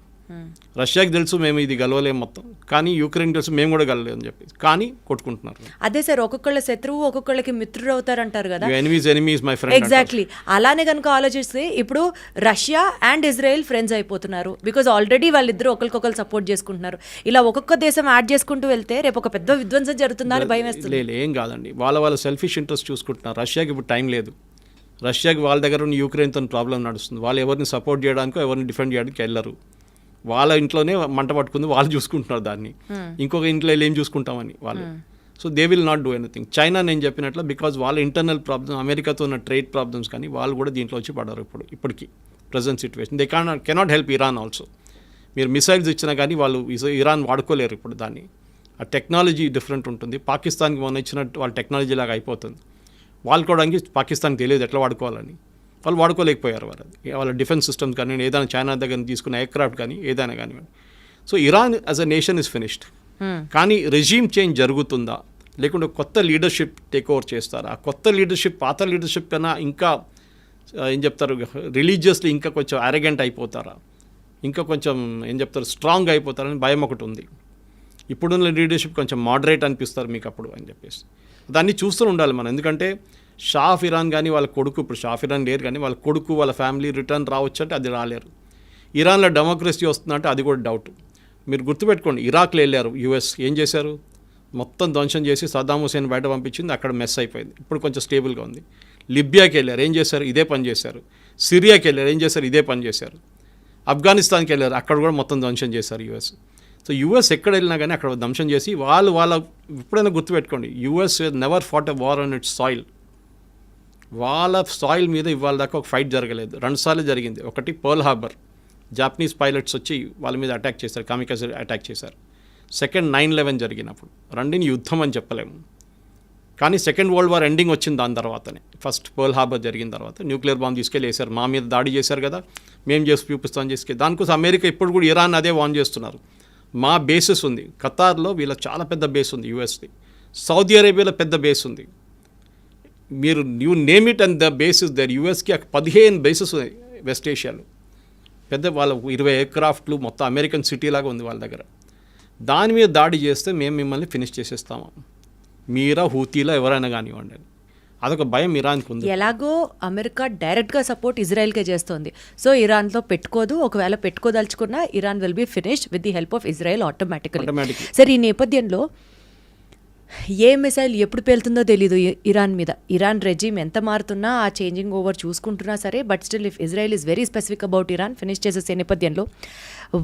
C: రష్యాకి తెలుసు మేము ఇది గెలవలేము మొత్తం, కానీ యుక్రెయిన్ తెలుసు మేము కూడా గెలవలేము అని చెప్పి, కానీ కొట్టుకుంటున్నారు.
B: అదే సార్, ఒక్కొక్కళ్ళ శత్రువు ఒక్కొక్కళ్ళకి మిత్రుడు అవుతారంటారు కదా.
C: Enemies my friend.
B: ఎగ్జాక్ట్లీ అలానే కనుక ఆలోచిస్తే ఇప్పుడు రష్యా అండ్ ఇజ్రాయెల్ ఫ్రెండ్స్ అయిపోతున్నారు, బికాజ్ ఆల్రెడీ వాళ్ళిద్దరూ ఒకరికొకరు సపోర్ట్ చేసుకుంటున్నారు. ఇలా ఒక్కొక్క దేశం యాడ్ చేసుకుంటూ వెళ్తే రేపు ఒక పెద్ద విధ్వంసం జరుగుతుందా అని భయం వేస్తుంది.
C: ఏం కాదండి, వాళ్ళ సెల్ఫిష్ ఇంట్రెస్ట్ చూసుకుంటున్నారు. రష్యాకి ఇప్పుడు టైం లేదు. రష్యాకి వాళ్ళ దగ్గర ఉన్న యుక్రెయిన్తో ప్రాబ్లం నడుస్తుంది. వాళ్ళు ఎవరిని సపోర్ట్ చేయడానికో ఎవరిని డిఫెండ్ చేయడానికి వెళ్ళరు. వాళ్ళ ఇంట్లోనే మంట పట్టుకుంది, వాళ్ళు చూసుకుంటున్నారు దాన్ని. ఇంకొక ఇంట్లో ఏం చూసుకుంటామని వాళ్ళు. So they will not do anything. China నేను చెప్పినట్లు బికాజ్ వాళ్ళ ఇంటర్నల్ ప్రాబ్లమ్, అమెరికాతో ఉన్న ట్రేడ్ ప్రాబ్లమ్స్ కానీ వాళ్ళు కూడా దీంట్లో వచ్చి పడరు ఇప్పటికీ present situation. They cannot help Iran also. మీరు మిసైల్స్ ఇచ్చినా కానీ వాళ్ళు ఇరాన్ వాడుకోలేరు ఇప్పుడు దాన్ని. ఆ టెక్నాలజీ డిఫరెంట్ ఉంటుంది. పాకిస్తాన్కి మొన్న ఇచ్చినట్టు వాళ్ళ టెక్నాలజీ లాగా అయిపోతుంది. వాడుకోవడానికి పాకిస్తాన్కి తెలియదు ఎట్లా వాడుకోవాలని, వాళ్ళు వాడుకోలేకపోయారు. వాళ్ళ డిఫెన్స్ సిస్టమ్స్ కానీ ఏదైనా చైనా దగ్గర తీసుకున్న ఎయిర్క్రాఫ్ట్ కానీ ఏదైనా కానివ్వండి. So Iran as a nation is finished. కానీ రెజీమ్ చేంజ్ జరుగుతుందా, లేకుంటే కొత్త లీడర్షిప్ టేక్ ఓవర్ చేస్తారా? ఆ కొత్త లీడర్షిప్ పాత లీడర్షిప్ కన్నా ఇంకా ఏం చెప్తారు, రిలీజియస్లీ ఇంకా కొంచెం అరగెంట్ అయిపోతారా, ఇంకా కొంచెం ఏం చెప్తారు స్ట్రాంగ్ అయిపోతారని భయం ఒకటి ఉంది. ఇప్పుడున్న లీడర్షిప్ కొంచెం మోడరేట్ అనిపిస్తారు మీకు అప్పుడు అని చెప్పేసి దాన్ని చూస్తూ ఉండాలి మనం. ఎందుకంటే షా ఆఫ్ ఇరాన్ కానీ వాళ్ళ కొడుకు, ఇప్పుడు షా ఆఫ్ ఇరాన్ లేరు కానీ వాళ్ళ కొడుకు వాళ్ళ ఫ్యామిలీ రిటర్న్ రావచ్చు అంటే అది రాలేరు. ఇరాన్లో డెమోక్రసీ వస్తుందంటే అది కూడా డౌట్. మీరు గుర్తుపెట్టుకోండి, ఇరాక్లో వెళ్ళారు యుఎస్, ఏం చేశారు, మొత్తం ధ్వంసం చేసి సద్దాం హుసేన్ బయట పంపించింది, అక్కడ మెస్ అయిపోయింది. ఇప్పుడు కొంచెం స్టేబుల్గా ఉంది. లిబియాకి వెళ్ళారు, ఏం చేశారు, ఇదే పని చేశారు. సిరియాకి వెళ్ళారు, ఏం చేశారు, ఇదే పని చేశారు. ఆఫ్ఘనిస్తాన్కి వెళ్ళారు, అక్కడ కూడా మొత్తం ధ్వంసం చేశారు యుఎస్. సో యుఎస్ ఎక్కడ వెళ్ళినా కానీ అక్కడ ధ్వంసం చేసి వాళ్ళ ఎప్పుడైనా గుర్తుపెట్టుకోండి, US never fought a war on its soil. వాళ్ళ సాయిల్ మీద ఇవాళ దాకా ఒక ఫైట్ జరగలేదు. 2 సార్లు జరిగింది. ఒకటి పర్ల్ హార్బర్, జాపనీస్ పైలట్స్ వచ్చి వాళ్ళ మీద అటాక్ చేశారు, కామికాజే అటాక్ చేశారు. సెకండ్ 9/11 జరిగినప్పుడు. రెండిని యుద్ధం అని చెప్పలేము. కానీ సెకండ్ వరల్డ్ వార్ ఎండింగ్ వచ్చింది దాని తర్వాతనే. ఫస్ట్ పర్ల్ హార్బర్ జరిగిన తర్వాత న్యూక్లియర్ బాంబ్ తీసుకెళ్ళి వేశారు, మా మీద దాడి చేశారు కదా, మేము చేసి చూపిస్తామని చేసుకెళ్ళి. దానికోసం అమెరికా ఇప్పుడు కూడా ఇరాన్ అదే వార్న్ చేస్తున్నారు. మా బేసెస్ ఉంది ఖతార్లో, వీళ్ళ చాలా పెద్ద బేస్ ఉంది యూఎస్ది, సౌదీ అరేబియాలో పెద్ద బేస్ ఉంది. మీరు you name it and the basis there. యూఎస్కి 15 బేసెస్ ఉన్నాయి వెస్ట్ ఏషియాలో, పెద్ద వాళ్ళ 20 ఎయిర్క్రాఫ్ట్లు, మొత్తం అమెరికన్ సిటీ లాగా ఉంది వాళ్ళ దగ్గర. దాని మీద దాడి చేస్తే మేము మిమ్మల్ని ఫినిష్ చేసేస్తాము, మీరా హూతీలా ఎవరైనా కానివ్వండి. అదొక భయం ఇరాన్కి ఉంది.
B: ఎలాగో అమెరికా డైరెక్ట్గా సపోర్ట్ ఇజ్రాయెల్కే చేస్తోంది. సో ఇరాన్తో పెట్టుకోదు, ఒకవేళ పెట్టుకోదలుచుకున్నా Iran will be finished with the help of Israel automatically. సరే, ఈ నేపథ్యంలో ఏ మిసైల్ ఎప్పుడు పేలుతుందో తెలీదు ఇరాన్ మీద. ఇరాన్ రెజీమ్ ఎంత మారుతున్నా, ఆ చేంజింగ్ ఓవర్ చూసుకుంటున్నా సరే, but still if Israel is very specific about Iran finish చేసేసే నేపథ్యంలో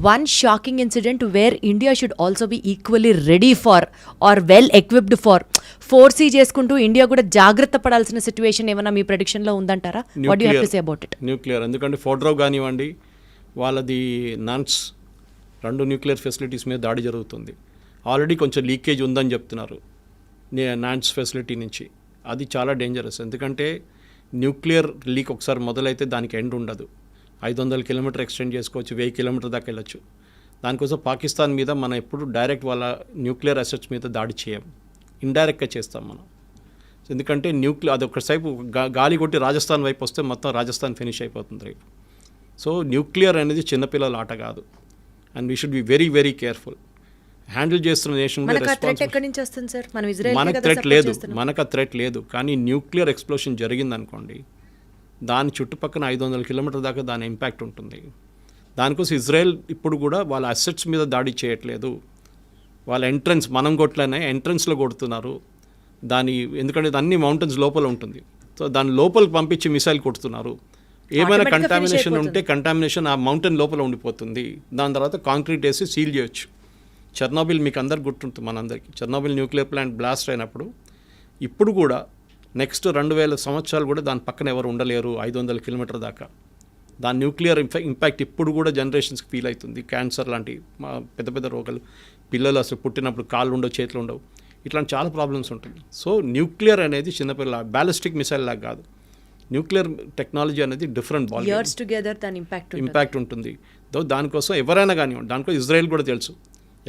B: one shocking incident where India should also be equally ready for or well equipped for, foresee చేసుకుంటూ India కూడా జాగ్రత్త పడాల్సిన సిచ్యువేషన్ ఏమైనా మీ ప్రెడిక్షన్లో ఉందంటారా? What do have to say about it?
C: Nuclear, ఎందుకంటే ఫోర్డ్రో కానివ్వండి, వాళ్ళది నాన్స్ 2 న్యూక్లియర్ ఫెసిలిటీస్ మీద దాడి జరుగుతుంది. ఆల్రెడీ కొంచెం లీకేజ్ ఉందని చెప్తున్నారు నాన్స్ ఫెసిలిటీ నుంచి. అది చాలా డేంజరస్, ఎందుకంటే న్యూక్లియర్ లీక్ ఒకసారి మొదలైతే దానికి ఎండ్ ఉండదు. 500 కిలోమీటర్ ఎక్స్టెండ్ చేసుకోవచ్చు, 1000 కిలోమీటర్ దాకా వెళ్ళచ్చు. దానికోసం పాకిస్తాన్ మీద మనం ఎప్పుడు డైరెక్ట్ వాళ్ళ న్యూక్లియర్ అసెట్స్ మీద దాడి చేయం, ఇండైరెక్ట్గా చేస్తాం మనం. ఎందుకంటే అది ఒకసేపు గాలి కొట్టి రాజస్థాన్ వైపు వస్తే మొత్తం రాజస్థాన్ ఫినిష్ అయిపోతుంది రేపు. సో న్యూక్లియర్ అనేది చిన్నపిల్లల ఆట కాదు, and we should be very very careful. Handle చేస్తున్న నేషన్
B: మనకు
C: ఆ థ్రెట్ లేదు. కానీ న్యూక్లియర్ ఎక్స్ప్లోషన్ జరిగింది అనుకోండి, దాని చుట్టుపక్కల 500 కిలోమీటర్ దాకా దాని ఇంపాక్ట్ ఉంటుంది. దానికోసం ఇజ్రాయెల్ ఇప్పుడు కూడా వాళ్ళ అసెట్స్ మీద దాడి చేయట్లేదు. వాళ్ళ ఎంట్రన్స్ మనం కొట్లనే ఎంట్రన్స్లో కొడుతున్నారు దాని, ఎందుకంటే అన్ని మౌంటైన్స్ లోపల ఉంటుంది. సో దాని లోపలికి పంపించి మిసైల్ కొడుతున్నారు. ఏమైనా కంటామినేషన్ ఉంటే కంటామినేషన్ ఆ మౌంటైన్ లోపల ఉండిపోతుంది. దాని తర్వాత కాంక్రీట్ వేసి సీల్ చేయొచ్చు. చెర్నోబిల్ మీకు అందరికి గుర్తుంటుంది, మనందరికీ చెర్నోబిల్ న్యూక్లియర్ ప్లాంట్ బ్లాస్ట్ అయినప్పుడు. ఇప్పుడు కూడా నెక్స్ట్ 2000 సంవత్సరాలు కూడా దాని పక్కన ఎవరు ఉండలేరు 500 కిలోమీటర్ దాకా. దాని న్యూక్లియర్ ఇంపాక్ట్ ఇప్పుడు కూడా జనరేషన్స్కి ఫీల్ అవుతుంది. క్యాన్సర్ లాంటి పెద్ద పెద్ద రోగాలు, పిల్లలు అసలు పుట్టినప్పుడు కాళ్ళు ఉండవు, చేతులు ఉండవు, ఇట్లాంటి చాలా ప్రాబ్లమ్స్ ఉంటుంది. సో న్యూక్లియర్ అనేది చిన్నపిల్ల బ్యాలిస్టిక్ మిసైల్ లాగా కాదు. న్యూక్లియర్ టెక్నాలజీ అనేది డిఫరెంట్ బాల్ ఇంపాక్ట్ ఉంటుంది. దానికోసం ఎవరైనా కానివ్వండి, దానికోసం ఇజ్రాయెల్ కూడా తెలుసు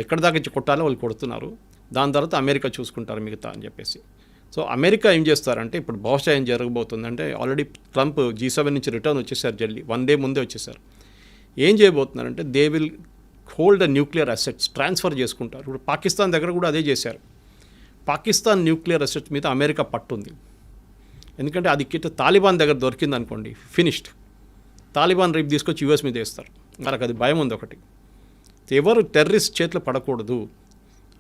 C: ఎక్కడ దాకా కొట్టాలో వాళ్ళు కొడుతున్నారు. దాని తర్వాత అమెరికా చూసుకుంటారు మిగతా అని చెప్పేసి. సో అమెరికా ఏం చేస్తారంటే, ఇప్పుడు బహుశా ఏం జరగబోతుందంటే, ఆల్రెడీ ట్రంప్ G7 నుంచి రిటర్న్ వచ్చేసారు, జల్దీ 1 డే ముందే వచ్చేసారు. ఏం చేయబోతున్నారంటే, they will hold the nuclear assets, transfer చేసుకుంటారు. ఇప్పుడు పాకిస్తాన్ దగ్గర కూడా అదే చేశారు. పాకిస్తాన్ న్యూక్లియర్ అసెట్స్ మీద అమెరికా పట్టుంది. ఎందుకంటే అది తాలిబాన్ దగ్గర దొరికింది అనుకోండి, ఫినిష్డ్. తాలిబాన్ రేపు తీసుకొచ్చి యూఎస్ మీద వేస్తారు. మనకు అది భయం ఉంది ఒకటి. ఎవరు టెర్రరిస్ట్ చేతిలో పడకూడదు,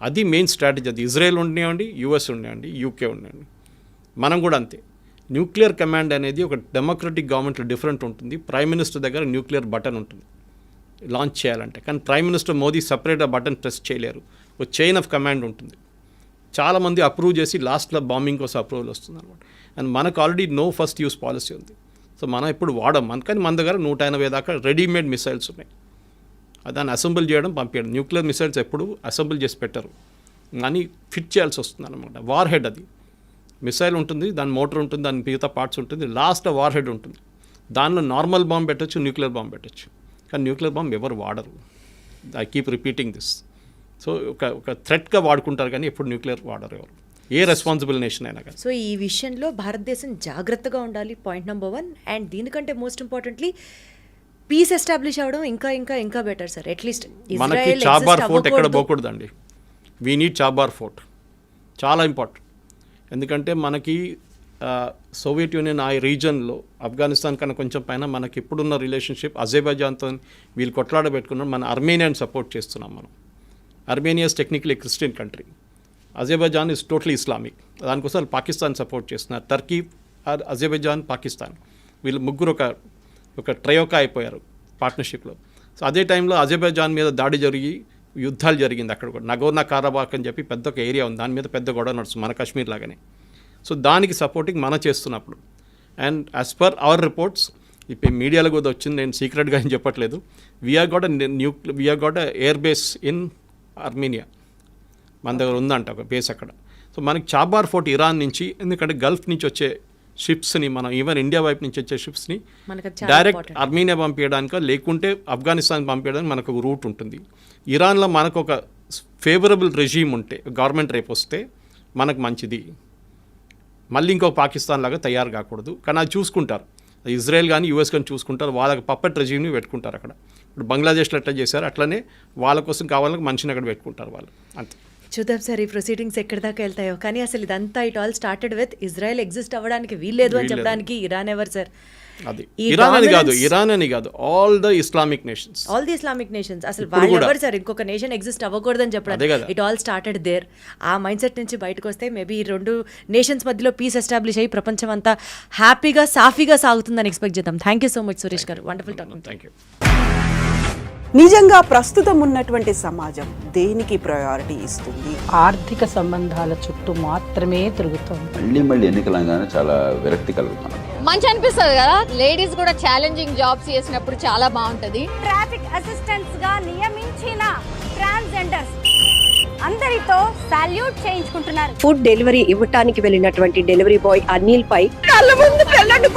C: అది మెయిన్ స్ట్రాటజీ. అది ఇజ్రాయెల్ ఉండనివ్వండి, యూఎస్ ఉండనివ్వండి, యూకే ఉండనివ్వండి, మనం కూడా అంతే. న్యూక్లియర్ కమాండ్ అనేది ఒక డెమోక్రటిక్ గవర్నమెంట్లో డిఫరెంట్ ఉంటుంది. ప్రైమ్ మినిస్టర్ దగ్గర న్యూక్లియర్ బటన్ ఉంటుంది లాంచ్ చేయాలంటే, కానీ ప్రైమ్ మినిస్టర్ మోదీ సపరేట్ ఆ బటన్ ప్రెస్ చేయలేరు. ఒక చైన్ ఆఫ్ కమాండ్ ఉంటుంది. చాలామంది అప్రూవ్ చేసి లాస్ట్లో బాంబింగ్ కోసం అప్రూవల్ వస్తుంది అనమాట. అండ్ మనకు already no first use policy ఉంది. సో మనం ఇప్పుడు వాడం, కానీ మన దగ్గర 180 దాకా రెడీమేడ్ మిసైల్స్ ఉన్నాయి. దాన్ని అసెంబుల్ చేయడం, పంపించడం. న్యూక్లియర్ మిసైల్స్ ఎప్పుడు అసెంబుల్ చేసి పెట్టరు, కానీ ఫిట్ చేయాల్సి వస్తుంది అనమాట. వార్ హెడ్, అది మిసైల్ ఉంటుంది, దాని మోటార్ ఉంటుంది, దాని మిగతా పార్ట్స్ ఉంటుంది, లాస్ట్ వార్ హెడ్ ఉంటుంది. దానిలో నార్మల్ బాంబ్ పెట్టచ్చు, న్యూక్లియర్ బాంబ్ పెట్టచ్చు. కానీ న్యూక్లియర్ బాంబ్ ఎవరు వాడరు. I keep repeating this. So ఒక థ్రెట్గా వాడుకుంటారు, కానీ ఎప్పుడు న్యూక్లియర్ వాడరు ఎవరు, ఏ రెస్పాన్సిబుల్ నేషన్ అయినా కానీ.
B: సో ఈ విషయంలో భారతదేశం జాగ్రత్తగా ఉండాలి, పాయింట్ నెంబర్ 1. అండ్ దీనికంటే మోస్ట్ ఇంపార్టెంట్లీ పీస్ ఎస్టాబ్లిష్ అవ్వడం ఇంకా బెటర్ సార్. అట్లీస్ట్
C: మనకి చాబార్ ఫోర్ట్ ఎక్కడ పోకూడదండి. వీ నీడ్ చాబార్ ఫోర్ట్, చాలా ఇంపార్టెంట్. ఎందుకంటే మనకి సోవియట్ యూనియన్ ఆ రీజన్లో ఆఫ్ఘనిస్తాన్ కన్నా కొంచెం పైన మనకి ఇప్పుడున్న రిలేషన్షిప్ అజర్బైజాన్తో వీళ్ళు కొట్లాడబెట్టుకున్నాం. మన అర్మేనియాని సపోర్ట్ చేస్తున్నాం మనం. Armenia is technically Christian country, Azerbaijan is totally Islamic. దానికోసం పాకిస్తాన్ సపోర్ట్ చేస్తున్నారు. టర్కీ, అజర్బైజాన్, పాకిస్తాన్ వీళ్ళు ముగ్గురు ఒక ట్రయోకా అయిపోయారు పార్ట్నర్షిప్లో. సో అదే టైంలో అజర్బైజాన్ మీద దాడి జరిగి యుద్ధాలు జరిగింది అక్కడ కూడా. నగోర్నా కారాబాక్ అని చెప్పి పెద్ద ఒక ఏరియా ఉంది, దాని మీద పెద్ద గొడవ నడుస్తుంది, మన కాశ్మీర్ లాగానే. సో దానికి సపోర్టింగ్ మనం చేస్తున్నప్పుడు, and as per our reports, ఇప్పుడు మీడియాలో కూడా వచ్చింది, నేను సీక్రెట్గా ఏం చెప్పట్లేదు, we're got air base in Armenia. మన దగ్గర ఉందంట ఒక బేస్ అక్కడ. సో మనకి చాబార్ ఫోర్ట్ ఇరాన్ నుంచి, ఎందుకంటే గల్ఫ్ నుంచి వచ్చే షిప్స్ని, మనం ఈవెన్ ఇండియా వైపు నుంచి వచ్చే షిప్స్ని
B: మనకు అది చాలా
C: డైరెక్ట్
B: important.
C: అర్మీనియా పంపించడానికో లేకుంటే ఆఫ్ఘనిస్తాన్ పంపించడానికి మనకు ఒక రూట్ ఉంటుంది. ఇరాన్లో మనకు ఒక ఫేవరబుల్ రెజీమ్ ఉంటే, గవర్నమెంట్ రేపు వస్తే మనకు మంచిది, మళ్ళీ ఇంకొక పాకిస్తాన్ లాగా తయారు కాకూడదు. కానీ అది చూసుకుంటారు, ఇజ్రాయెల్ కానీ యూఎస్ కానీ చూసుకుంటారు, వాళ్ళకి పప్పెట్ రెజీమ్ని పెట్టుకుంటారు అక్కడ. ఇప్పుడు బంగ్లాదేశ్లో ఎట్లా చేశారు అట్లనే వాళ్ళ కోసం కావాలని మనిషిని అక్కడ పెట్టుకుంటారు వాళ్ళు, అంతే.
B: చూద్దాం సార్ ఈ ప్రొసీడింగ్స్ ఎక్కడి దాకా వెళ్తాయో. కానీ అసలు ఇదంతా it all started with Israel exist అవ్వడానికి వీల్లేదు అని చెప్పడానికి ఇరాన్ ఎవరు సార్?
C: అది
B: ఈ
C: ఇరాన్ అని కాదు,
B: dominance-
C: ఇరాన్ అని కాదు, all the Islamic nations.
B: All the Islamic nations అసలు
C: ఇప్పుడు
B: వాళ్ళు
C: కూడా.
B: ఎవరు సార్ ఇంకొక నేషన్ ఎగ్జిస్ట్ అవ్వకూడదని
C: అదే
B: చెప్పడానికి?
C: కదా.
B: It all started there. ఆ మైండ్ సెట్ నుంచి బయటకు వస్తే మేబీ ఈ రెండు నేషన్స్ మధ్యలో పీస్ ఎస్టాబ్లిష్ అయ్యి ప్రపంచం అంతా హ్యాపీగా సాఫీగా సాగుతుందని ఎక్స్పెక్ట్ చేద్దాం. Thank you so much Suresh గారు, వండర్ఫుల్ టాకింగ్.
C: Thank you.
A: నిజంగా ప్రస్తుతం ఉన్నటువంటి సమాజం దేనికి ప్రయారిటీ ఇస్తుంది?
D: ఆర్థిక సంబంధాల చుట్టూ మాత్రమే తిరుగుతోంది.
E: మళ్ళీ ఎన్నికలంగానే చాలా విరక్తి కలుగుతున్నాను.
F: మంచి అనిపిస్తుంది కదా, లేడీస్ కూడా ఛాలెంజింగ్ జాబ్స్ చేసినప్పుడు చాలా బాగుంటది.
G: ట్రాఫిక్ అసిస్టెంట్స్ గా నియమించిన ట్రాన్స్జెండర్స్ అందరితో సాల్యూట్ చేయించుకుంటున్నారు.
H: ఫుడ్ డెలివరీ ఇవ్వటానికి వెళ్ళినటువంటి డెలివరీ బాయ్ అనిల్ పై
G: కళ్ళ ముందు పెళ్ళండి